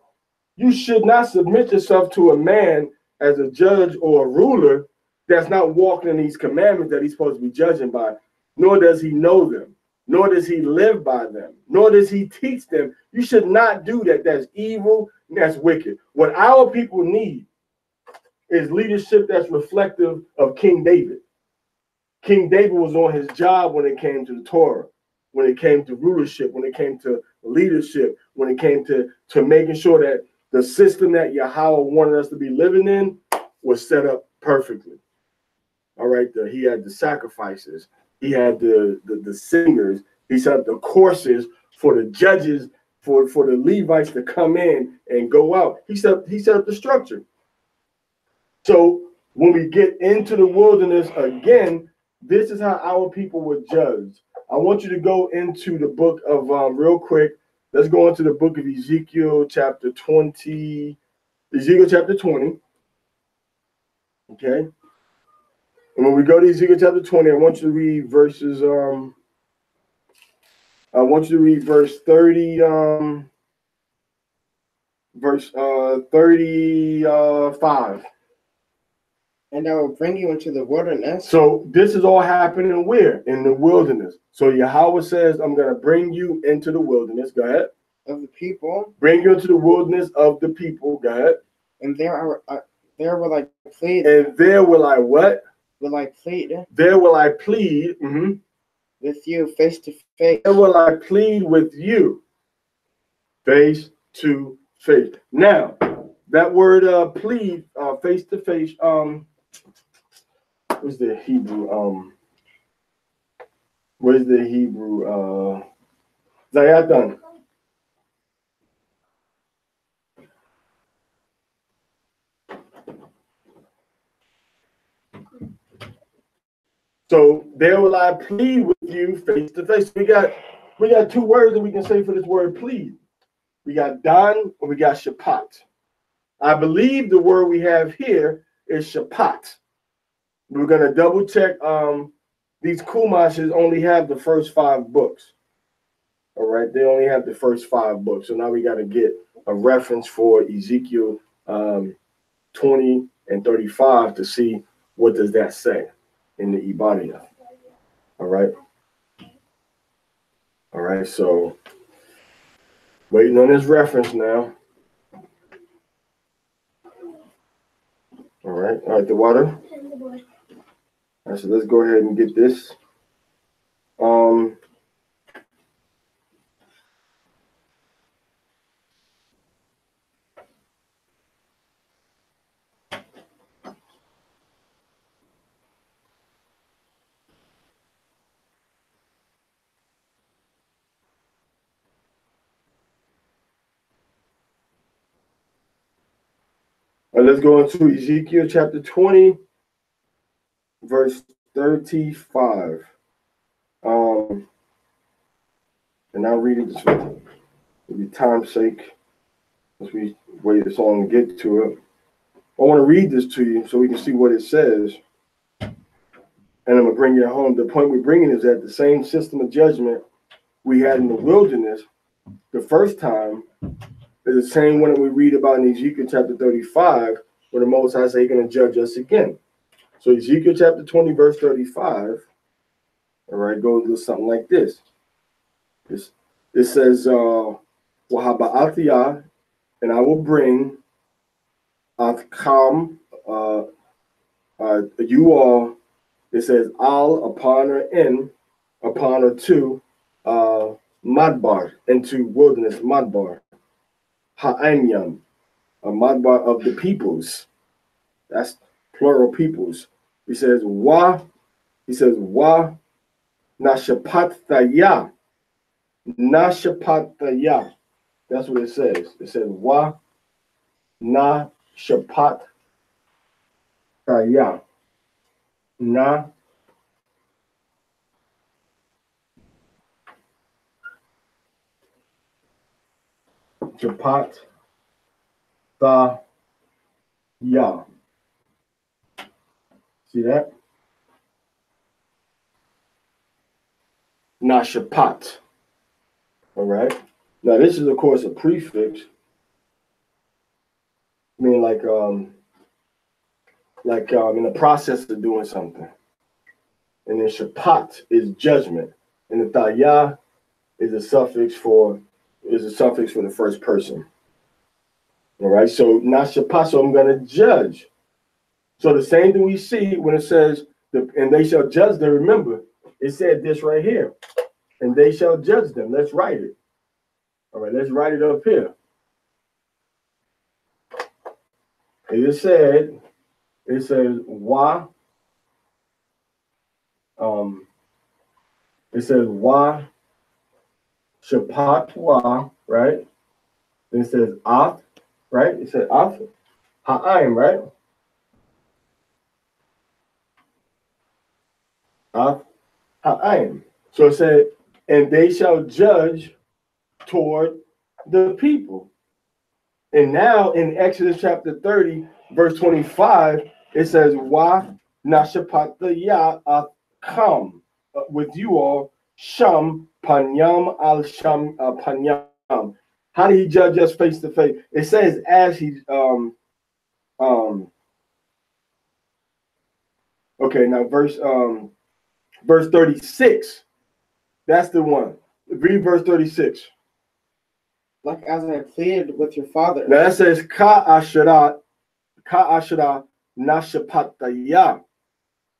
You should not submit yourself to a man as a judge or a ruler that's not walking in these commandments that he's supposed to be judging by, nor does he know them, nor does he live by them, nor does he teach them. You should not do that. That's evil, and that's wicked. What our people need is leadership that's reflective of King David. King David was on his job when it came to the Torah, when it came to rulership, when it came to leadership, when it came to making sure that the system that Yahweh wanted us to be living in was set up perfectly. All right, he had the sacrifices, he had the singers, he set up the courses for the judges, for the Levites to come in and go out. He set up the structure. So when we get into the wilderness again, this is how our people were judged. I want you to go into the book of, real quick, let's go into the book of Ezekiel chapter 20. Ezekiel chapter 20. Okay. And when we go to Ezekiel chapter 20, I want you to read verses, I want you to read verse 30, verse 35. And I will bring you into the wilderness. So this is all happening where? In the wilderness. So Yahweh says, I'm going to bring you into the wilderness. Go ahead. Of the people. Bring you into the wilderness of the people. Go ahead. And there will I plead. And there will I what? Will I plead? There will I plead. With you face to face. There will I plead with you face to face. Now, that word plead, face to face, what's the Hebrew? Where's the Hebrew? Zayatan. So there will I plead with you face to face. We got two words that we can say for this word plead. We got dan and we got shapat. I believe the word we have here is shapat. We're going to double check. These Kumashes only have the first 5 books. All right. They only have the first 5 books. So now we got to get a reference for Ezekiel 20 and 35 to see what does that say in the Ibadiyah. All right. All right. So waiting on this reference now. All right. All right. The water. All right. So let's go ahead and get this. Let's go into Ezekiel chapter 20, verse 35. And I'll read it just for time's sake, as we wait this long to get to it. I want to read this to you so we can see what it says. And I'm going to bring it home. The point we're bringing is that the same system of judgment we had in the wilderness the first time is the same one that we read about in Ezekiel chapter 35, where the Most High says he's going to judge us again. So Ezekiel chapter 20, verse 35, all right, goes to something like this. It says, Wahaba'atiyah, and I will bring Athkam, you all, it says, al upon or in, upon or to, Madbar, into wilderness, Madbar. Ha'anyam, a Madbar of the peoples. That's plural peoples. He says, wa nashapataya. Nashapataya. That's what it says. It says, wa nashapataya. Na Chapat Ta Ya. See that? Nashapat. All right. Now this is of course a prefix. I mean like in the process of doing something. And then shapat is judgment. And the taya is a suffix for the first person. All right, so nashapat, so I'm gonna judge. So the same thing we see when it says and they shall judge them. Remember, it said this right here. And they shall judge them. Let's write it. All right, let's write it up here. It says wa. It says wa shapat wa, right? Then it says af, right? It says af ha'ayim, right? ha'ayim. So it said, and they shall judge toward the people. And now in Exodus chapter 30, verse 25, it says, Wa nashapata ya come with you all, sham panyam al sham panyam. How did he judge us face to face? It says as he okay, now verse 36. That's the one. Read verse 36. Like as I pleaded with your father. Now that says ka ashara nashapataya.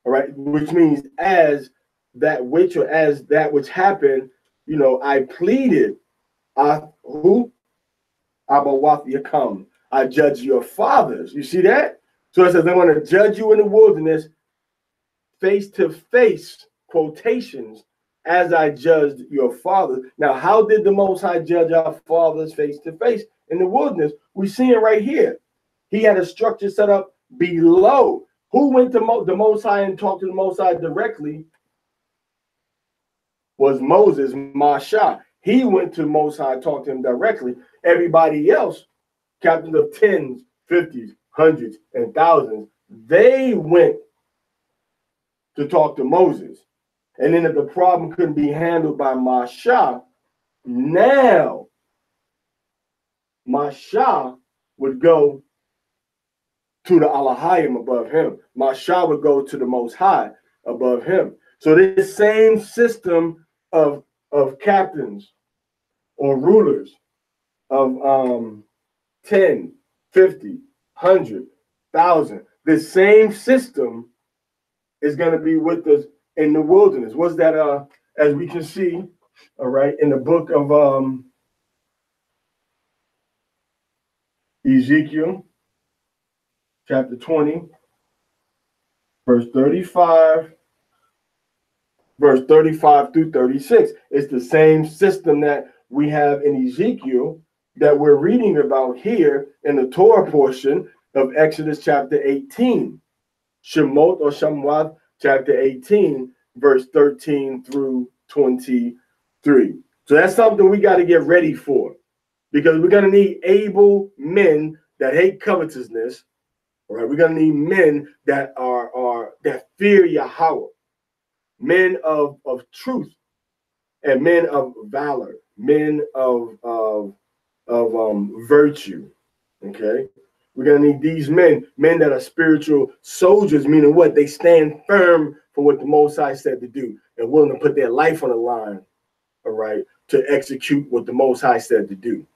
All right, which means as that which or as that which happened, I pleaded. Who? Abawathia come. I judge your fathers. You see that? So it says, I'm going to judge you in the wilderness face to face, quotations, as I judged your fathers. Now, how did the Most High judge our fathers face to face in the wilderness? We see it right here. He had a structure set up below. Who went to the Most High and talked to the Most High directly? Was Moses, Masha. He went to Most High, talked to him directly. Everybody else, captains of tens, 50s, hundreds, and thousands, they went to talk to Moses. And then if the problem couldn't be handled by Masha, now Masha would go to the Alahayim above him. Masha would go to the Most High above him. So this same system of captains or rulers of 10, 50, 100, 1,000, the same system is going to be with us in the wilderness. What's that? As we can see, all right, in the book of Ezekiel, chapter 20, verse 35 through 36. It's the same system that we have in Ezekiel that we're reading about here in the Torah portion of Exodus chapter 18. Shemot or Shamwath chapter 18, verse 13 through 23. So that's something we got to get ready for, because we're going to need able men that hate covetousness. All right, we're going to need men that that fear Yahweh, men of truth, and men of valor, men of virtue. Okay, we're going to need these men that are spiritual soldiers, meaning what? They stand firm for what the Most High said to do and willing to put their life on the line, all right, to execute what the Most High said to do.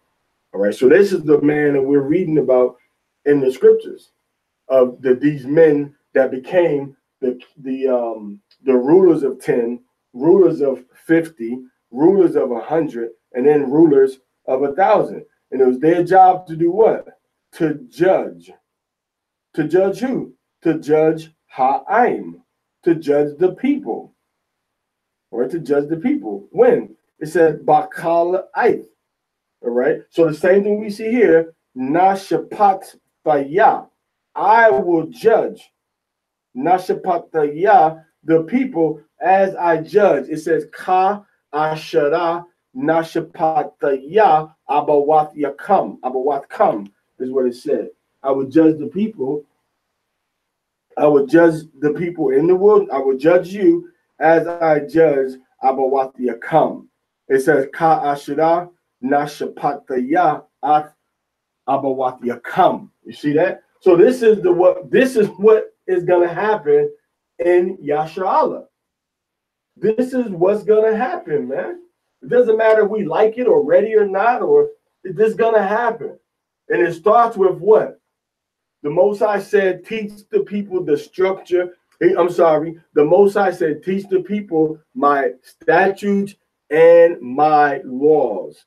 All right, so this is the man that we're reading about in the scriptures of these men that became the rulers of 10, rulers of 50, rulers of 100, and then rulers of 1,000. And it was their job to do what? To judge. To judge who? To judge Ha'aim. To judge the people. Or to judge the people. When? It says Bakal Aith. All right. So the same thing we see here. Nashapat Faya. I will judge. Nashapat Faya, the people, as I judge. It says Ka Ashara Nashapat Faya Abawath Yakam. Abawath Kam is what it said. I will judge the people. I will judge the people in the world. I will judge you as I judge Abawath Yakam. It says Ka Ashara Nashapataya at Abawath Yakam. You see that? So this is what is gonna happen in Yasharallah. This is what's gonna happen, man. It doesn't matter if we like it or ready or not, or this is gonna happen. And it starts with what? The Most High said, teach the people the structure. The Most High said, teach the people my statutes and my laws.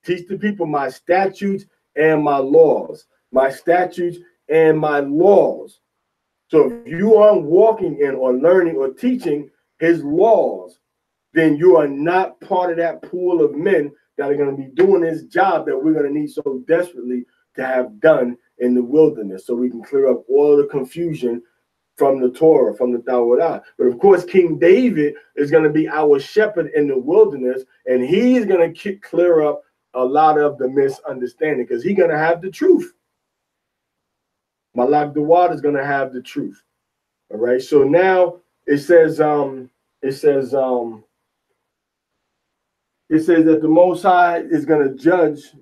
Teach the people my statutes and my laws. My statutes and my laws. So if you aren't walking in or learning or teaching his laws, then you are not part of that pool of men that are going to be doing this job that we're going to need so desperately to have done in the wilderness, so we can clear up all the confusion from the Torah, from the Tawrah. But of course, King David is going to be our shepherd in the wilderness, and he's going to clear up a lot of the misunderstanding because he's going to have the truth. Malak Dawad is going to have the truth. All right. So now it says that the Most High is going to judge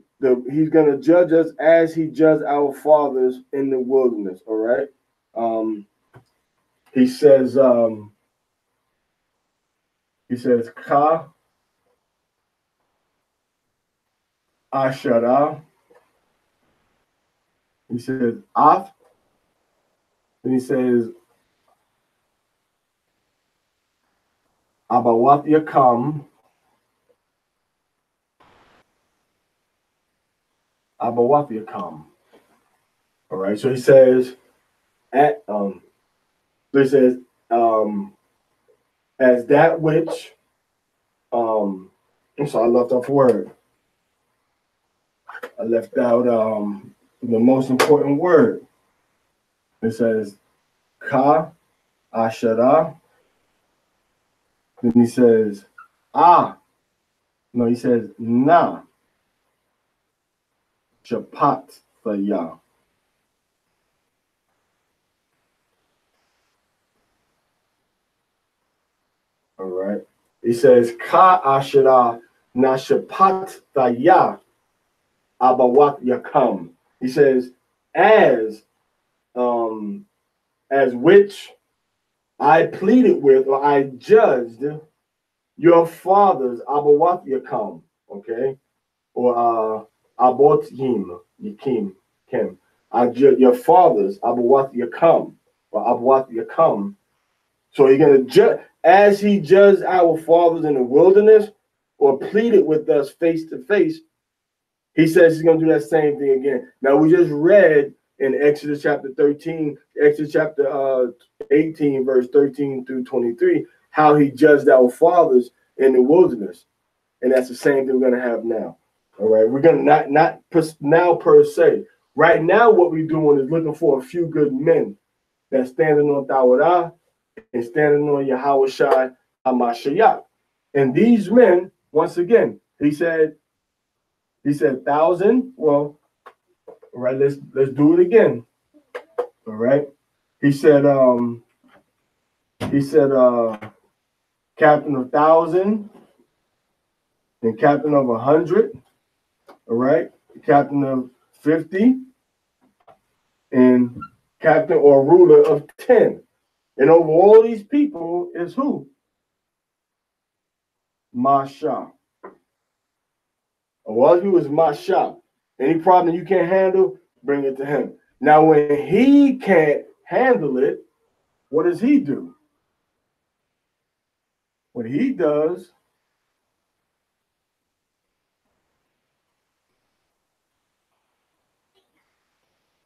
he's going to judge us as he judged our fathers in the wilderness. All right. He says Ka Ashara. He says Af. Then he says Abawat Yakam. Abawat Yakam. All right. So he says as that which I'm sorry, I left off a word. I left out the most important word. It says Ka Ashara. Then he says he says Na Shapat Thaya. All right. He says Ka Ashara Na Shapat Thaya Abawat Yakam. He says as which I pleaded with, or I judged your fathers, Abawat Yakam, okay, or Abot Yakim, Kem. I judge your fathers, Abawat Yakam, or Abawat Yakam. So he's gonna judge as he judged our fathers in the wilderness, or pleaded with us face to face. He says he's gonna do that same thing again. Now we just read in Exodus chapter 13, Exodus chapter 18, verse 13 through 23, how he judged our fathers in the wilderness. And that's the same thing we're going to have now. All right. We're going to not now per se. Right now, what we're doing is looking for a few good men that's standing on Tawrah and standing on Yahweh Shai HaMashiach. And these men, once again, he said 1,000. Well, all right, let's do it again. All right. He said captain of 1,000 and captain of 100. All right. Captain of 50 and captain or ruler of 10. And over all these people is who? Masha. All of you is Masha. Any problem you can't handle, bring it to him. Now, when he can't handle it, what does he do? What he does,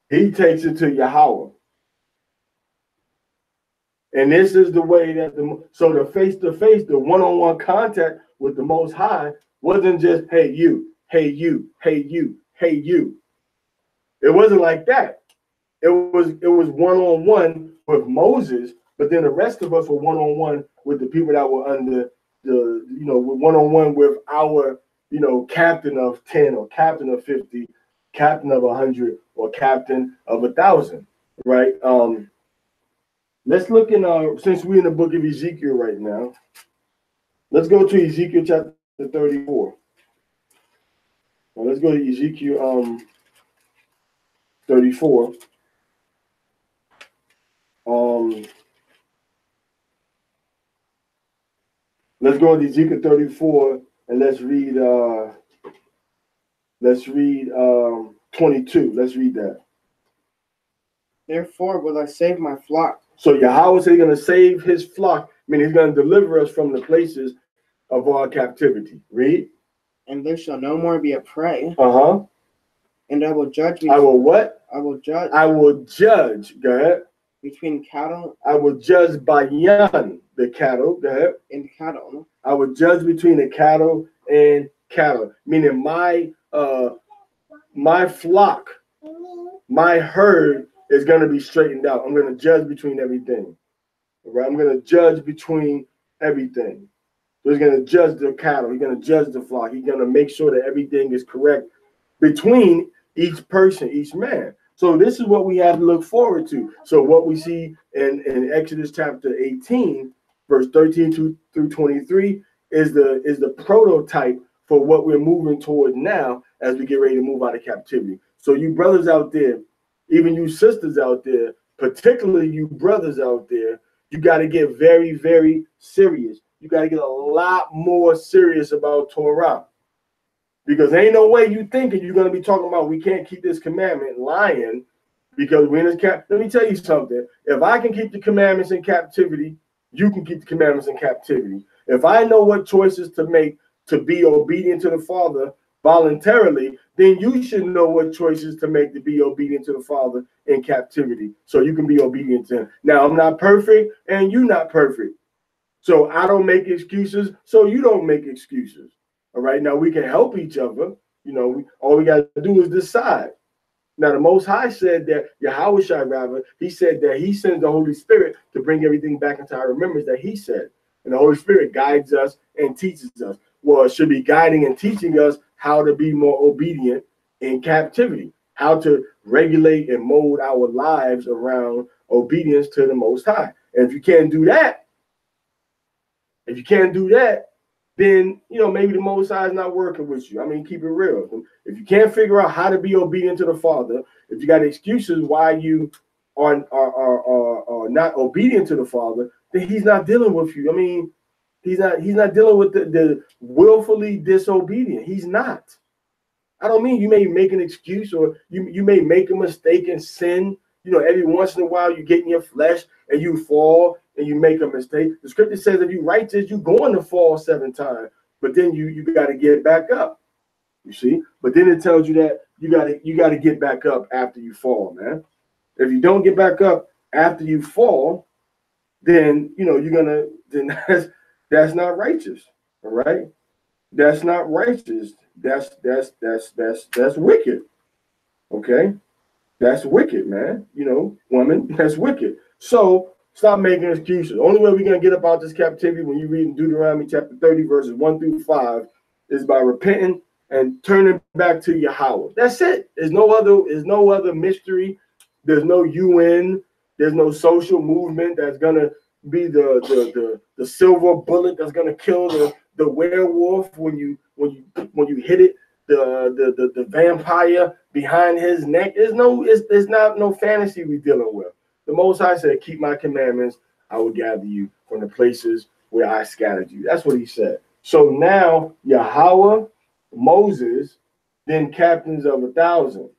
he takes it to Yahweh. And this is the way that so the face-to-face, the one-on-one contact with the Most High wasn't just, hey, you, hey, you, hey, you, hey, you. It wasn't like that. It was one-on-one with Moses, but then the rest of us were one-on-one with the people that were under the, one-on-one with our, captain of 10 or captain of 50, captain of 100 or captain of 1,000, right? Let's look in since we're in the book of Ezekiel right now, let's go to Ezekiel chapter 34. Now let's go to Ezekiel 34. Let's go to Ezekiel 34 and let's read 22. Let's read that. Therefore will I save my flock. So Yahweh is going to save his flock. I mean, he's going to deliver us from the places of our captivity. Read. And there shall no more be a prey. Uh-huh. And I will judge. I will what? I will judge. I will judge. Go ahead. Between cattle. I will judge Bayan, the cattle. Go ahead. And cattle. I will judge between the cattle and cattle. Meaning my flock, my herd is going to be straightened out. I'm going to judge between everything. All right? I'm going to judge between everything. So he's going to judge the cattle. He's going to judge the flock. He's going to make sure that everything is correct between each person, each man. So this is what we have to look forward to. So what we see in Exodus chapter 18, verse 13 through 23 is the prototype for what we're moving toward now as we get ready to move out of captivity. So you brothers out there, even you sisters out there, particularly you brothers out there, you got to get very, very serious. You got to get a lot more serious about Torah. Because ain't no way you thinking you're going to be talking about we can't keep this commandment lying because we're in this Let me tell you something. If I can keep the commandments in captivity, you can keep the commandments in captivity. If I know what choices to make to be obedient to the Father voluntarily, then you should know what choices to make to be obedient to the Father in captivity so you can be obedient to him. Now, I'm not perfect and you're not perfect. So I don't make excuses, so you don't make excuses. All right, now we can help each other. You know, all we got to do is decide. Now, the Most High said that, Yahushua rather, he said that he sends the Holy Spirit to bring everything back into our remembrance that he said. And the Holy Spirit guides us and teaches us. Well, it should be guiding and teaching us how to be more obedient in captivity, how to regulate and mold our lives around obedience to the Most High. And if you can't do that, then, you know, maybe the Most High is not working with you. I mean, keep it real. If you can't figure out how to be obedient to the Father, if you got excuses why you are not obedient to the Father, then he's not dealing with you. I mean, he's not dealing with the willfully disobedient. He's not. I don't mean you may make an excuse or you may make a mistake and sin. You know, every once in a while you get in your flesh and you fall and you make a mistake. The scripture says if you're righteous, you're going to fall 7 times, but then you got to get back up. You see? But then it tells you that you got to get back up after you fall, man. If you don't get back up after you fall, then you know then that's not righteous. All right? That's not righteous. That's wicked. Okay? That's wicked, man. You know, woman, that's wicked. So stop making excuses. The only way we're going to get up out this captivity when you read in Deuteronomy chapter 30, verses 1 through 5, is by repenting and turning back to Yahweh. That's it. There's no other mystery. There's no UN. There's no social movement that's going to be the silver bullet that's going to kill the werewolf when you hit it. The vampire behind his neck. It's not no fantasy we're dealing with. The Most High said, keep my commandments, I will gather you from the places where I scattered you. That's what he said. So now Yahweh, Moses, then captains of 1,000,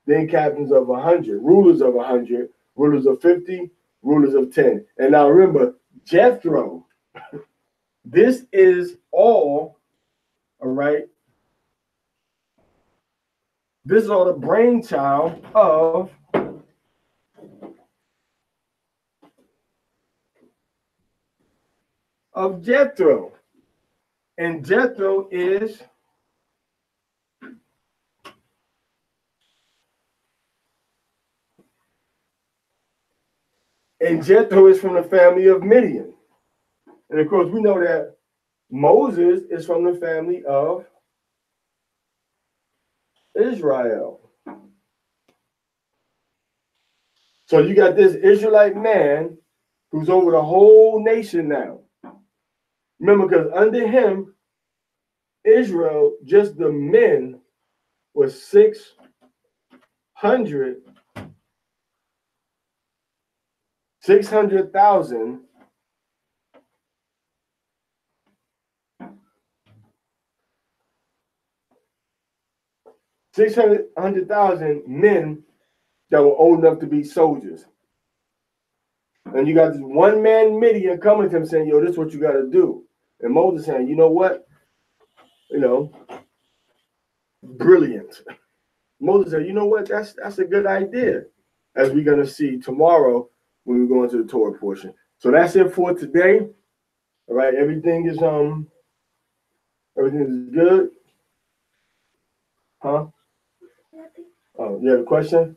then captains of 100, rulers of 100, rulers of 50, rulers of 10. And now remember, Yithro, this is all right. This is all the brainchild of Yithro. And Yithro is from the family of Midian. And of course, we know that Moses is from the family of Israel. So you got this Israelite man who's over the whole nation now. Remember, because under him, Israel, just the men, was 600,000 men that were old enough to be soldiers. And you got this one man Midian coming to him saying, yo, this is what you got to do. And Moses saying, you know what? You know, brilliant. Moses said, you know what? That's a good idea, as we're going to see tomorrow when we go into the Torah portion. So that's it for today. All right, everything is good. Huh? Oh, you have a question?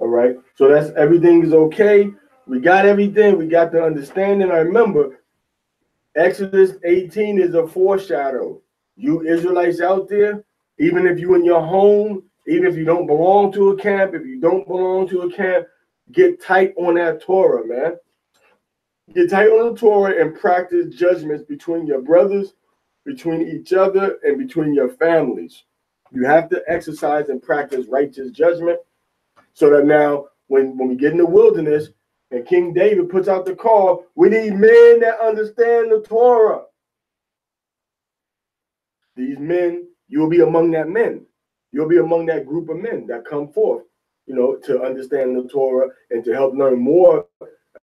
All right. So that's everything is okay. We got everything. We got the understanding. I remember Exodus 18 is a foreshadow. You Israelites out there, even if you in your home, even if you don't belong to a camp, if you don't belong to a camp, get tight on that Torah, man. Get tight on the Torah and practice judgments between your brothers, between each other, and between your families. You have to exercise and practice righteous judgment so that now when we get in the wilderness and King David puts out the call, we need men that understand the Torah. These men, you'll be among that men. You'll be among that group of men that come forth, to understand the Torah and to help learn more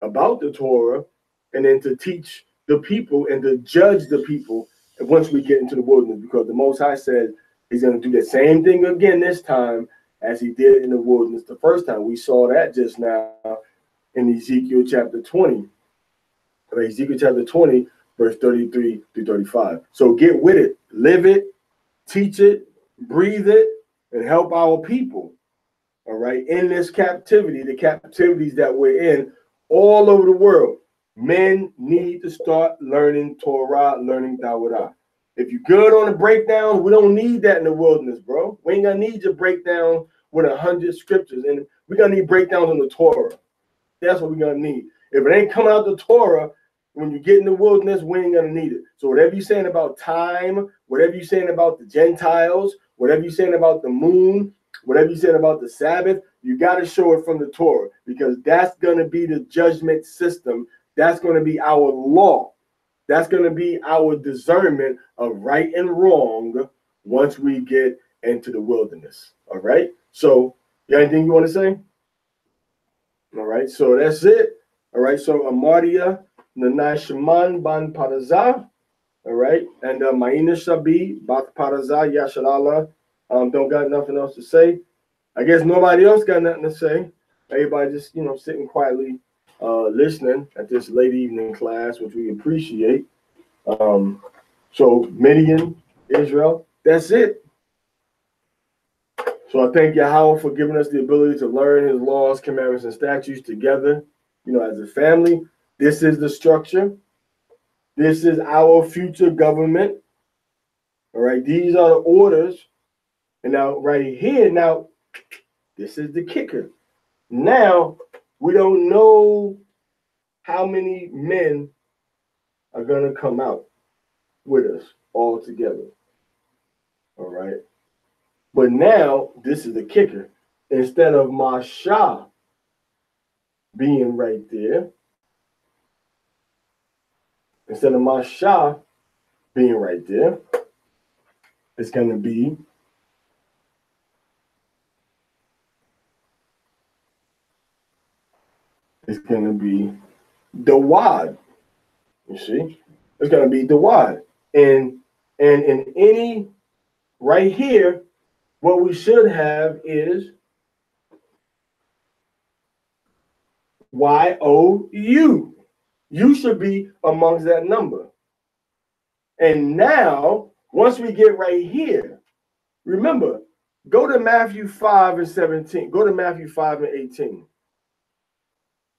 about the Torah, and then to teach the people and to judge the people once we get into the wilderness, because the Most High said he's going to do the same thing again this time as he did in the wilderness the first time. We saw that just now in Ezekiel chapter 20. Ezekiel chapter 20, verse 33 through 35. So get with it, live it, teach it, breathe it, and help our people, all right, in this captivity, the captivities that we're in all over the world. Men need to start learning Torah, learning Dawudah. If you're good on the breakdowns, we don't need that in the wilderness, bro. We ain't gonna need your breakdown with 100 scriptures, and we're gonna need breakdowns on the Torah. That's what we're gonna need. If it ain't coming out the Torah, when you get in the wilderness, we ain't gonna need it. So whatever you're saying about time, whatever you're saying about the Gentiles, whatever you're saying about the moon, whatever you said about the Sabbath, you got to show it from the Torah, because that's going to be the judgment system. That's going to be our law. That's going to be our discernment of right and wrong once we get into the wilderness. All right. So, you got anything you want to say? All right. So that's it. All right. So Amadia Nanai Shaman Ban Parazah. All right. And Maina Shabi Bat Parazah Yashalala. Don't got nothing else to say. I guess nobody else got nothing to say. Everybody just, sitting quietly listening at this late evening class, which we appreciate. So Midian, Israel, that's it. So I thank Yahweh for giving us the ability to learn his laws, commandments, and statutes together, as a family. This is the structure. This is our future government. All right, these are the orders. And now right here, this is the kicker. Now, we don't know how many men are going to come out with us all together. All right. But now, this is the kicker. Instead of Masha being right there, it's going to be the wad. You see, it's going to be the wad, and in any right here, what we should have is YOU. You should be amongst that number. And now, once we get right here, remember, go to Matthew 5 and 17. Go to Matthew 5 and 18.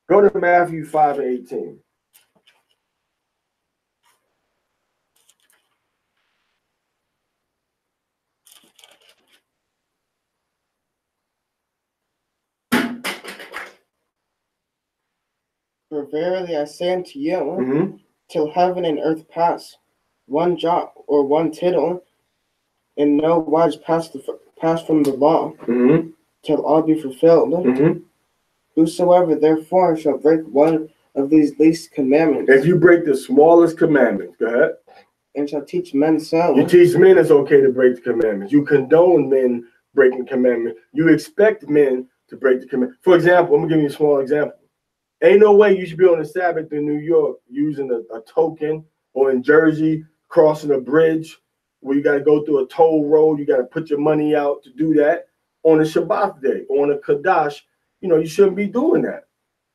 Go to Matthew 5 and 18. For verily I say unto you, till heaven and earth pass, one jot or one tittle, in no wise pass from the law, till all be fulfilled. Whosoever therefore shall break one of these least commandments. If you break the smallest commandments, go ahead. And shall teach men so. You teach men it's okay to break the commandments. You condone men breaking commandments. You expect men to break the commandments. For example, I'm going to give you a small example. Ain't no way you should be on the Sabbath in New York using a token, or in Jersey crossing a bridge where you got to go through a toll road. You got to put your money out to do that on a Shabbat day, on a Kadash. You shouldn't be doing that.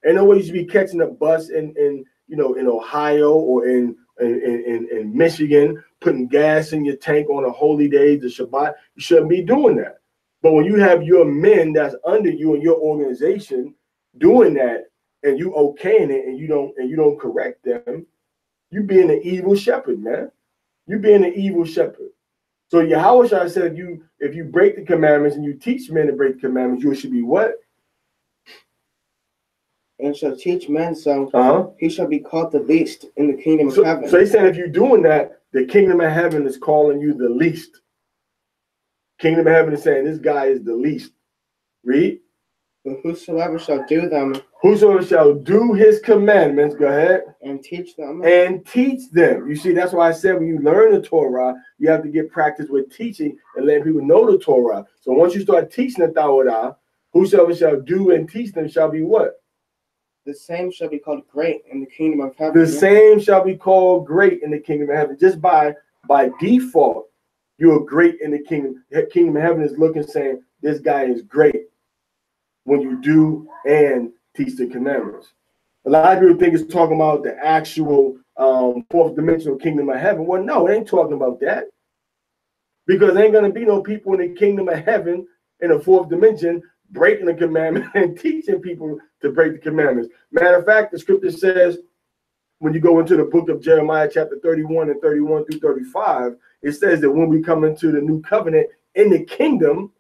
Ain't no way you should be catching a bus in Ohio or in Michigan, putting gas in your tank on a holy day, the Shabbat. You shouldn't be doing that. But when you have your men that's under you in your organization doing that, and you okaying it, and you don't correct them, you being an evil shepherd, man. You being an evil shepherd. So Yahweh said, if you break the commandments and you teach men to break the commandments, you should be what? And shall teach men, so he shall be called the least in the kingdom of heaven. So he's saying if you're doing that, the kingdom of heaven is calling you the least. Kingdom of heaven is saying this guy is the least. Read. But whosoever shall do them. Whosoever shall do his commandments, go ahead. And teach them. And teach them. You see, that's why I said when you learn the Torah, you have to get practice with teaching and letting people know the Torah. So once you start teaching the Torah, whosoever shall do and teach them shall be what? The same shall be called great in the kingdom of heaven. The same shall be called great in the kingdom of heaven. Just by default, you're great in the kingdom. The kingdom of heaven is looking, saying, this guy is great when you do and teach the commandments. A lot of people think it's talking about the actual fourth dimensional kingdom of heaven. Well, no, it ain't talking about that. Because there ain't going to be no people in the kingdom of heaven in the fourth dimension breaking the commandment and teaching people to break the commandments. Matter of fact, the scripture says, when you go into the book of Jeremiah, chapter 31 and 31 through 35, it says that when we come into the new covenant in the kingdom,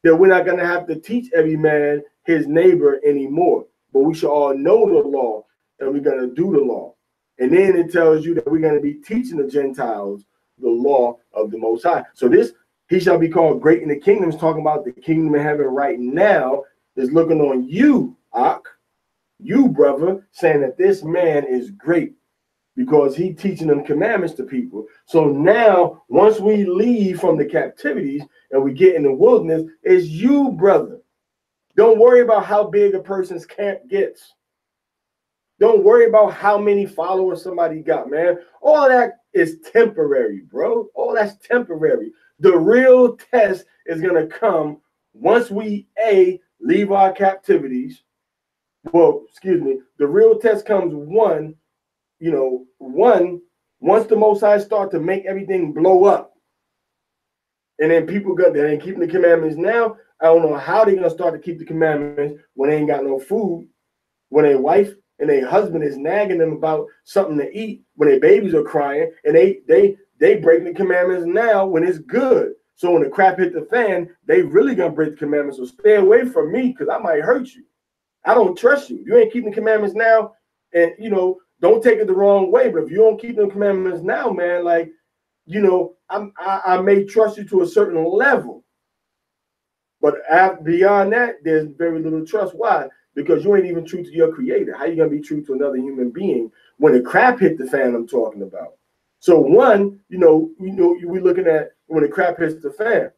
that we're not going to have to teach every man his neighbor anymore. But we should all know the law, and we're going to do the law. And then it tells you that we're going to be teaching the Gentiles the law of the Most High. So this, he shall be called great in the kingdom, is talking about the kingdom of heaven right now, is looking on you, Ak, you, brother, saying that this man is great because he teaching them commandments to people. So now, once we leave from the captivities and we get in the wilderness, it's you, brother. Don't worry about how big a person's camp gets. Don't worry about how many followers somebody got, man. All of that is temporary, bro. All that's temporary. The real test is going to come once we, leave our captivities. Well, excuse me. The real test comes once the Most High start to make everything blow up. And then people they ain't keeping the commandments now. I don't know how they're going to start to keep the commandments when they ain't got no food, when their wife and their husband is nagging them about something to eat, when their babies are crying, and they break the commandments now when it's good. So when the crap hit the fan, they really going to break the commandments. So stay away from me because I might hurt you. I don't trust you. You ain't keeping the commandments now, and, don't take it the wrong way. But if you don't keep the commandments now, man, I may trust you to a certain level. But beyond that, there's very little trust. Why? Because you ain't even true to your creator. How you going to be true to another human being when the crap hit the fan I'm talking about? So one, we're looking at when the crap hits the fan.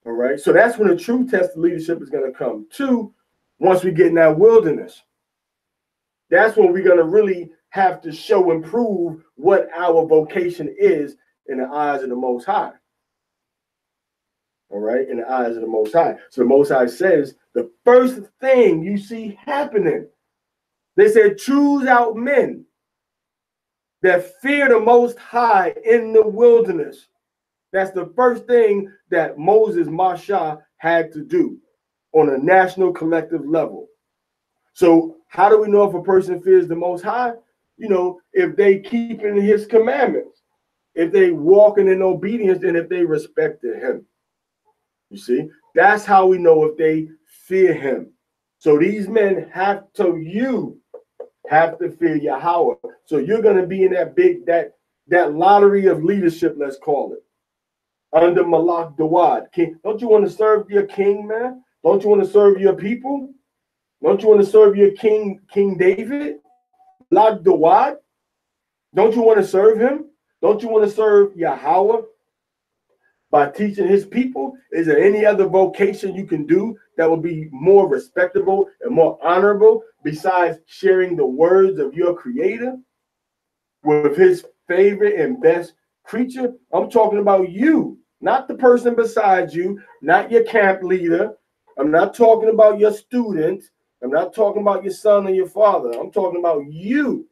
All right. So that's when the true test of leadership is going to come. Two, once we get in that wilderness, that's when we're going to really have to show and prove what our vocation is in the eyes of the Most High. All right, in the eyes of the Most High. So the Most High says the first thing you see happening, they said, choose out men that fear the Most High in the wilderness. That's the first thing that Moses, Masha, had to do on a national collective level. So how do we know if a person fears the Most High? If they keeping his commandments, if they walking in obedience, and if they respected him. You see, that's how we know if they fear him. So these men have to fear Yahweh. So you're going to be in that lottery of leadership, let's call it, under Malak Dawad. King, don't you want to serve your king, man? Don't you want to serve your people? Don't you want to serve your king, King David? Malak Dawad? Don't you want to serve him? Don't you want to serve Yahweh? By teaching his people, is there any other vocation you can do that will be more respectable and more honorable besides sharing the words of your creator with his favorite and best creature? I'm talking about you, not the person beside you, not your camp leader. I'm not talking about your student. I'm not talking about your son or your father. I'm talking about you.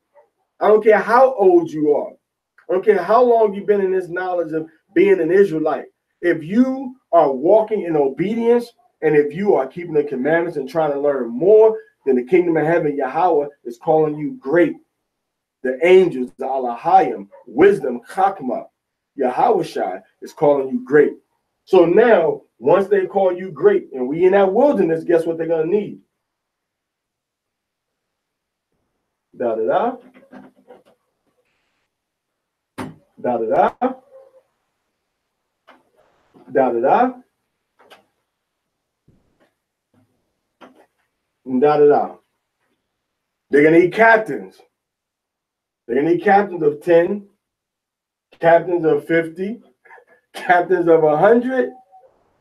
I don't care how old you are. I don't care how long you've been in this knowledge of being an Israelite. If you are walking in obedience, and if you are keeping the commandments and trying to learn more, then the kingdom of heaven, Yahweh, is calling you great. The angels, the Aliyah, wisdom, Chakma, Yahweh is calling you great. So now, once they call you great, and we in that wilderness, guess what they're going to need? Da-da-da. Da-da-da. Da-da-da. Da-da-da. They're going to need captains. They're going to need captains of 10, captains of 50, captains of 100,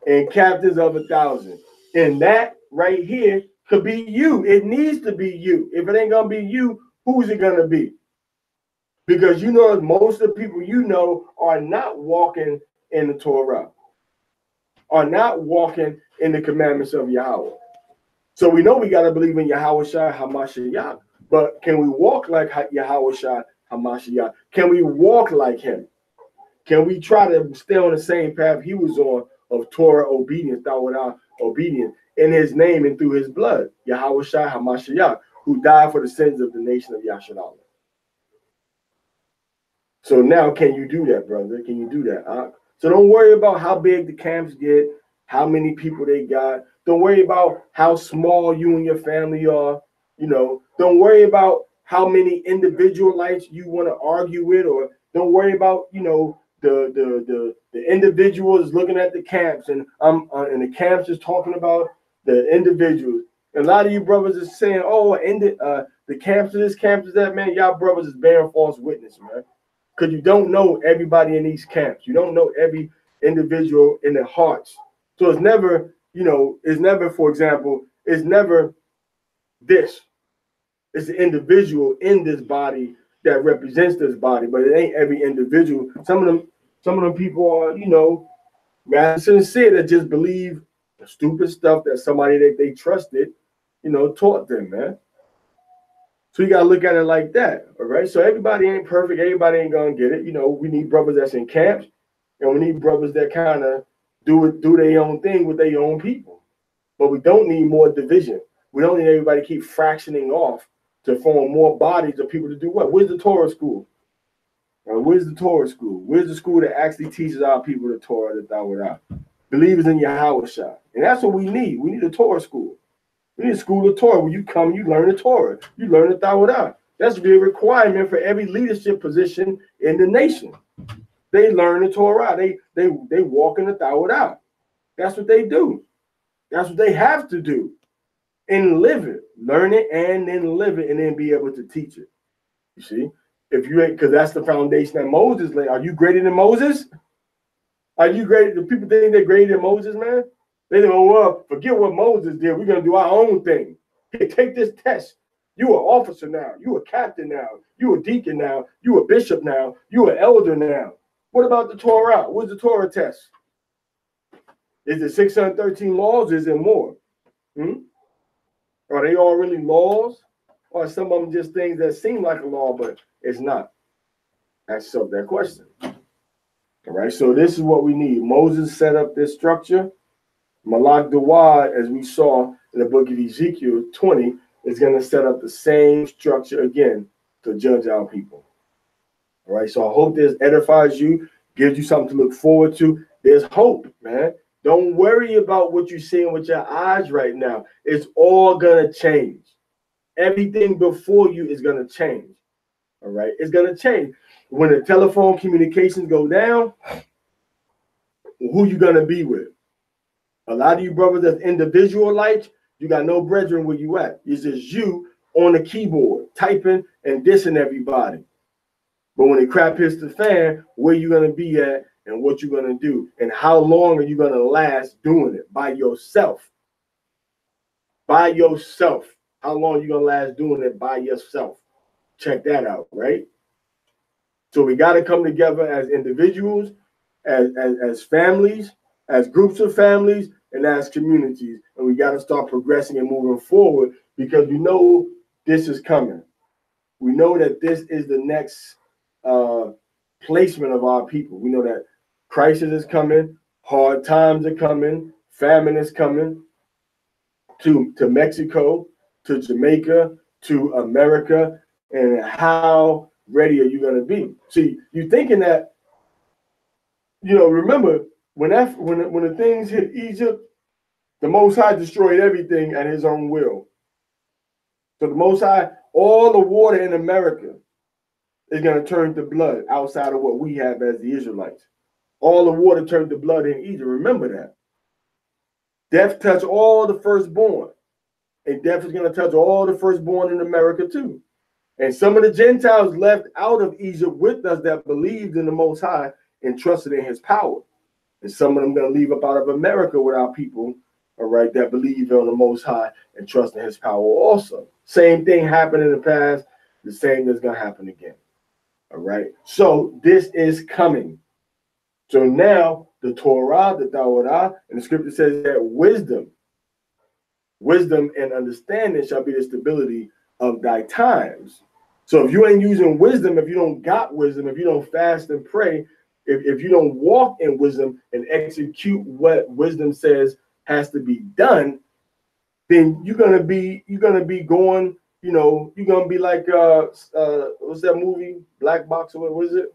and captains of 1,000. And that right here could be you. It needs to be you. If it ain't going to be you, who's it going to be? Because you know, most of the people you know are not walking in the Torah, are not walking in the commandments of Yahweh. So we know we got to believe in Yahweh Shai HaMashiach. But can we walk like Yahweh Shai HaMashiach? Can we walk like him? Can we try to stay on the same path he was on of Torah obedience, Tawada obedience, in his name and through his blood, Yahweh Shai HaMashiach, who died for the sins of the nation of Yasharal. So now, can you do that, brother? Can you do that? So don't worry about how big the camps get, how many people they got. Don't worry about how small you and your family are. You know, don't worry about how many individual lights you want to argue with, or don't worry about, you know, the individuals looking at the camps, and and the camps is talking about the individuals. And a lot of you brothers is saying, oh, the camps of this, camps of that, man. Y'all brothers is bearing false witness, man. Because you don't know everybody in these camps. You don't know every individual in their hearts. So it's never, you know, it's never, for example, it's never this. It's the individual in this body that represents this body, but it ain't every individual. Some of them people are, you know, rather sincere, that just believe the stupid stuff that somebody that they trusted, you know, taught them, man. So you got to look at it like that, all right? So everybody ain't perfect. Everybody ain't going to get it. You know, we need brothers that's in camps, and we need brothers that kind of do their own thing with their own people. But we don't need more division. We don't need everybody to keep fractioning off to form more bodies of people to do what? Where's the Torah school? Where's the Torah school? Where's the school that actually teaches our people the Torah, the Tawada? Believers in Yahweh Shai. And that's what we need. We need a Torah school. We need a school of Torah. When you come, you learn the Torah. You learn the Tawada. That's be a requirement for every leadership position in the nation. They learn the Torah. They walk in the Tawada. That's what they do. That's what they have to do. And live it. Learn it and then live it and then be able to teach it. You see? If you ain't, because that's the foundation that Moses laid. Are you greater than Moses? Are you greater? Do people think they're greater than Moses, man? They say, oh, well, forget what Moses did. We're going to do our own thing. Hey, take this test. You an officer now. You a captain now. You a deacon now. You a bishop now. You an elder now. What about the Torah? What's the Torah test? Is it 613 laws? Is it more? Are they all really laws? Or are some of them just things that seem like a law, but it's not? Ask yourself that question. All right, so this is what we need. Moses set up this structure. Malak Dawad, as we saw in the book of Ezekiel 20, is going to set up the same structure again to judge our people. All right, so I hope this edifies you, gives you something to look forward to. There's hope, man. Don't worry about what you're seeing with your eyes right now. It's all going to change. Everything before you is going to change. All right, it's going to change. When the telephone communications go down, who you going to be with? A lot of you brothers that's individual life, you got no brethren where you at. It's just you on the keyboard, typing and dissing everybody. But when the crap hits the fan, where you going to be at and what you're going to do? And how long are you going to last doing it by yourself? By yourself. How long are you going to last doing it by yourself? Check that out, right? So we got to come together as individuals, as families, as groups of families, and as communities. And we got to start progressing and moving forward because we know this is coming. We know that this is the next placement of our people. We know that crisis is coming, Hard times are coming. Famine is coming to Mexico, to Jamaica, to America. And how ready are you going to be? See, you're thinking that, remember, when the things hit Egypt, the Most High destroyed everything at his own will. So the Most High, all the water in America is going to turn to blood outside of what we have as the Israelites. All the water turned to blood in Egypt. Remember that. Death touched all the firstborn. And death is going to touch all the firstborn in America too. And some of the Gentiles left out of Egypt with us that believed in the Most High and trusted in his power. And some of them going to leave up out of America with our people, all right, that believe on the Most High and trust in his power also. Same thing happened in the past. The same is going to happen again. All right. So this is coming. So now the Torah, the Torah, and the scripture says that wisdom and understanding shall be the stability of thy times. So if you ain't using wisdom, if you don't got wisdom, if you don't fast and pray, if you don't walk in wisdom and execute what wisdom says has to be done, then you're gonna be going, you're gonna be like what's that movie? Black Box or what was it?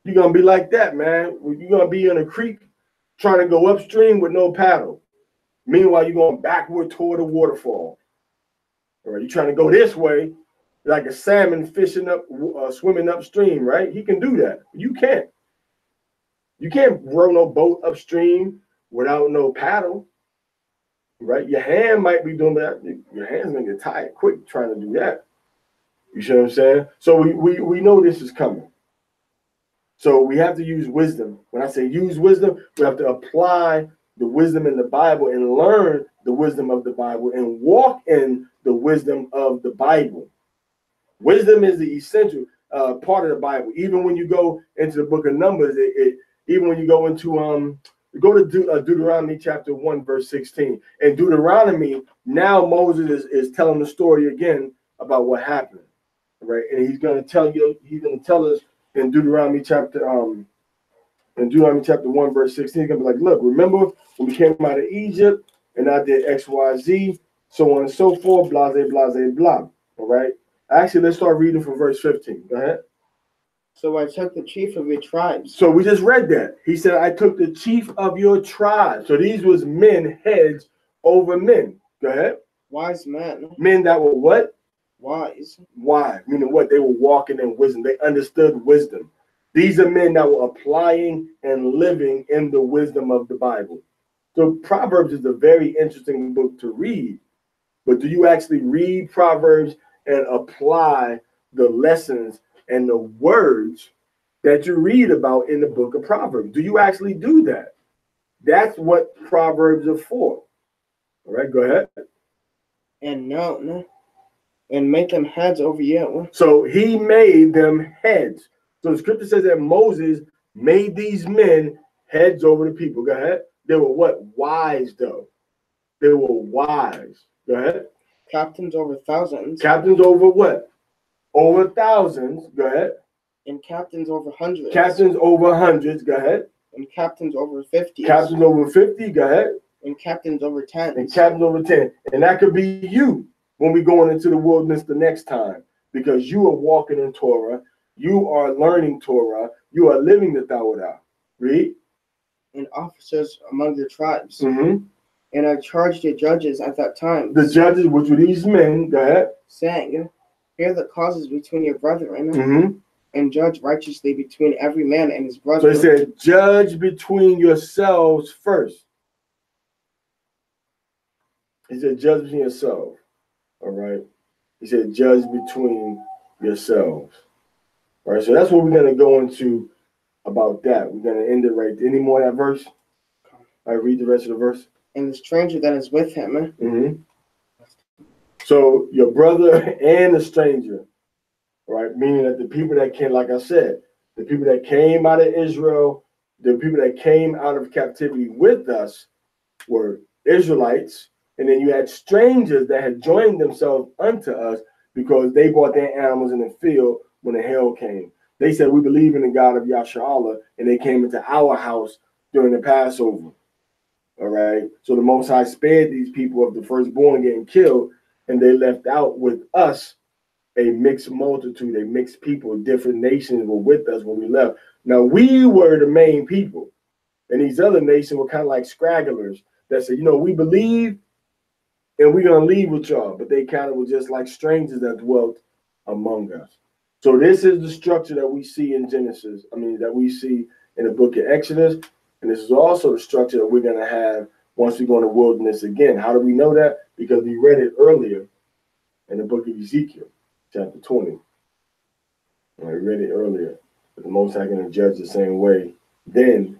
You're gonna be like that, man. You're gonna be in a creek trying to go upstream with no paddle. Meanwhile, you're going backward toward a waterfall. All right, you're trying to go this way, like a salmon swimming upstream, right? He can do that. You can't. You can't row no boat upstream without no paddle, right? Your hand might be doing that. Your hand's gonna get tired quick trying to do that. You see what I'm saying? So we know this is coming. So we have to use wisdom. When I say use wisdom, we have to apply the wisdom in the Bible and learn the wisdom of the Bible and walk in the wisdom of the Bible. Wisdom is the essential part of the Bible. Even when you go into the book of Numbers, even when you go into go to Deuteronomy chapter 1, verse 16. And Deuteronomy, now Moses is telling the story again about what happened, right? And he's going to tell us in Deuteronomy chapter 1, verse 16, he's going to be like, look, remember when we came out of Egypt and I did X, Y, Z, so on and so forth, blah, blah, blah, blah. All right. Actually, let's start reading from verse 15. Go ahead. So I took the chief of your tribes. So we just read that. He said, I took the chief of your tribes. So these was men, heads over men. Go ahead. Wise men. Men that were what? Wise. Wise. Meaning what? They were walking in wisdom. They understood wisdom. These are men that were applying and living in the wisdom of the Bible. So Proverbs is a very interesting book to read. But do you actually read Proverbs and apply the lessons and the words that you read about in the book of Proverbs? Do you actually do that? That's what Proverbs are for. All right, go ahead. And no. And make them heads over you. So he made them heads. So the scripture says that Moses made these men heads over the people. Go ahead. They were what? Wise, though. They were wise. Go ahead. Captains over thousands. Captains over what? Over thousands. Go ahead. And captains over hundreds. Captains over hundreds. Go ahead. And captains over 50. Captains over 50. Go ahead. And captains over 10. And captains over 10. And that could be you when we're going into the wilderness the next time, because you are walking in Torah. You are learning Torah. You are living the Torah. Read. And officers among your tribes. Mm-hmm. And I charged your judges at that time. The judges, which were these men, go ahead. Saying, hear the causes between your brethren, mm-hmm. and judge righteously between every man and his brother. So he said, judge between yourselves first. He said, judge between yourselves. All right. He said, judge between yourselves. All right. So that's what we're going to go into about that. We're going to end it right there. Any more of that verse? I read the rest of the verse. And the stranger that is with him. Mm-hmm. So your brother and the stranger, right? Meaning that the people that came, like I said, the people that came out of Israel, the people that came out of captivity with us were Israelites. And then you had strangers that had joined themselves unto us because they brought their animals in the field when the hail came. They said, we believe in the God of Yasharallah, and they came into our house during the Passover. All right. So the Most High spared these people of the firstborn getting killed, and they left out with us a mixed multitude, a mixed people. Different nations were with us when we left. Now, we were the main people, and these other nations were kind of like scragglers that said, we believe, and we're going to leave with y'all. But they kind of were just like strangers that dwelt among us. So this is the structure that we see in Genesis. That we see in the book of Exodus. And this is also the structure that we're going to have once we go in the wilderness again. How do we know that? Because we read it earlier in the book of Ezekiel, chapter 20. We read it earlier. But the Most High going to judge the same way then.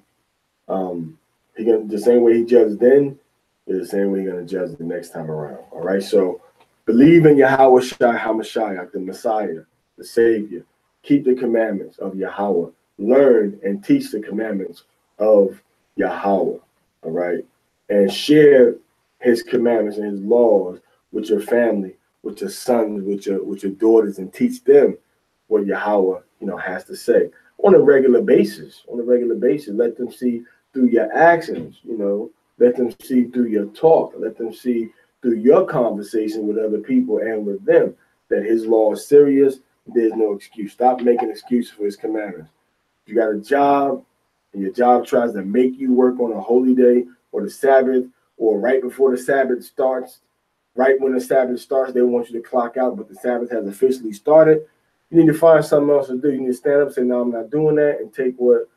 The same way he judged then is the same way he's going to judge the next time around. All right. So believe in Yahweh Shai HaMashiach, the Messiah, the Savior. Keep the commandments of Yahweh. Learn and teach the commandments of Yahweh. All right. And share his commandments and his laws with your family, with your sons, with your daughters, and teach them what Yahweh, has to say on a regular basis. Let them see through your actions, let them see through your talk, let them see through your conversation with other people and with them that his law is serious. There's no excuse. Stop making excuses for his commandments. If you got a job and your job tries to make you work on a holy day or the Sabbath, or right before the Sabbath starts, right when the Sabbath starts, they want you to clock out, but the Sabbath has officially started. You need to find something else to do. You need to stand up and say, no, I'm not doing that, and take what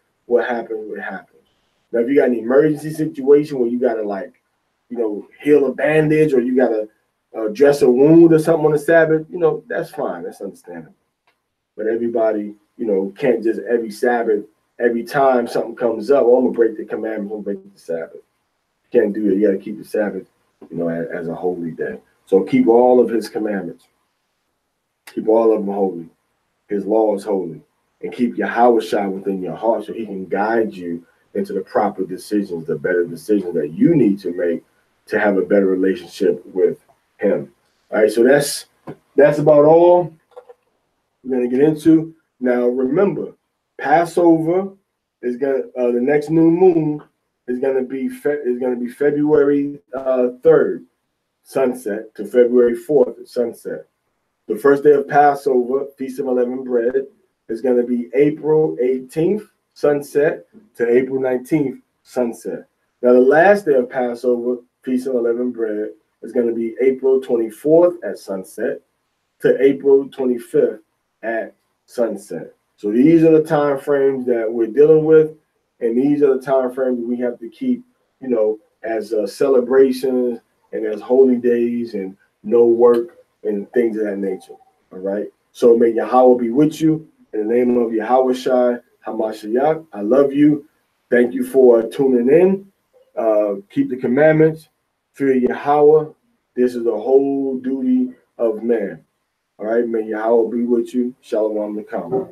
happens, what happens. Now, if you got an emergency situation where you got to, heal a bandage, or you got to dress a wound or something on the Sabbath, that's fine. That's understandable. But everybody, can't just every Sabbath, every time something comes up, I'm going to break the commandments, I'm going to break the Sabbath. You can't do it. You got to keep the Sabbath, as a holy day. So keep all of his commandments. Keep all of them holy. His law is holy. And keep Yahweh Shai within your heart so he can guide you into the proper decisions, the better decisions that you need to make to have a better relationship with him. All right, so that's about all we're going to get into. Now, remember, Passover is going to, the next new moon is going to be February 3rd, sunset, to February 4th, sunset. The first day of Passover, Feast of Unleavened Bread, is going to be April 18th, sunset, to April 19th, sunset. Now, the last day of Passover, Feast of Unleavened Bread, is going to be April 24th at sunset to April 25th at sunset. So these are the time frames that we're dealing with, and these are the time frames we have to keep, as celebrations and as holy days and no work and things of that nature. All right. So may Yahweh be with you. In the name of Yahweh Shai HaMashiach, I love you. Thank you for tuning in. Keep the commandments. Fear Yahweh. This is the whole duty of man. All right. May Yahweh be with you. Shalom Alaikum.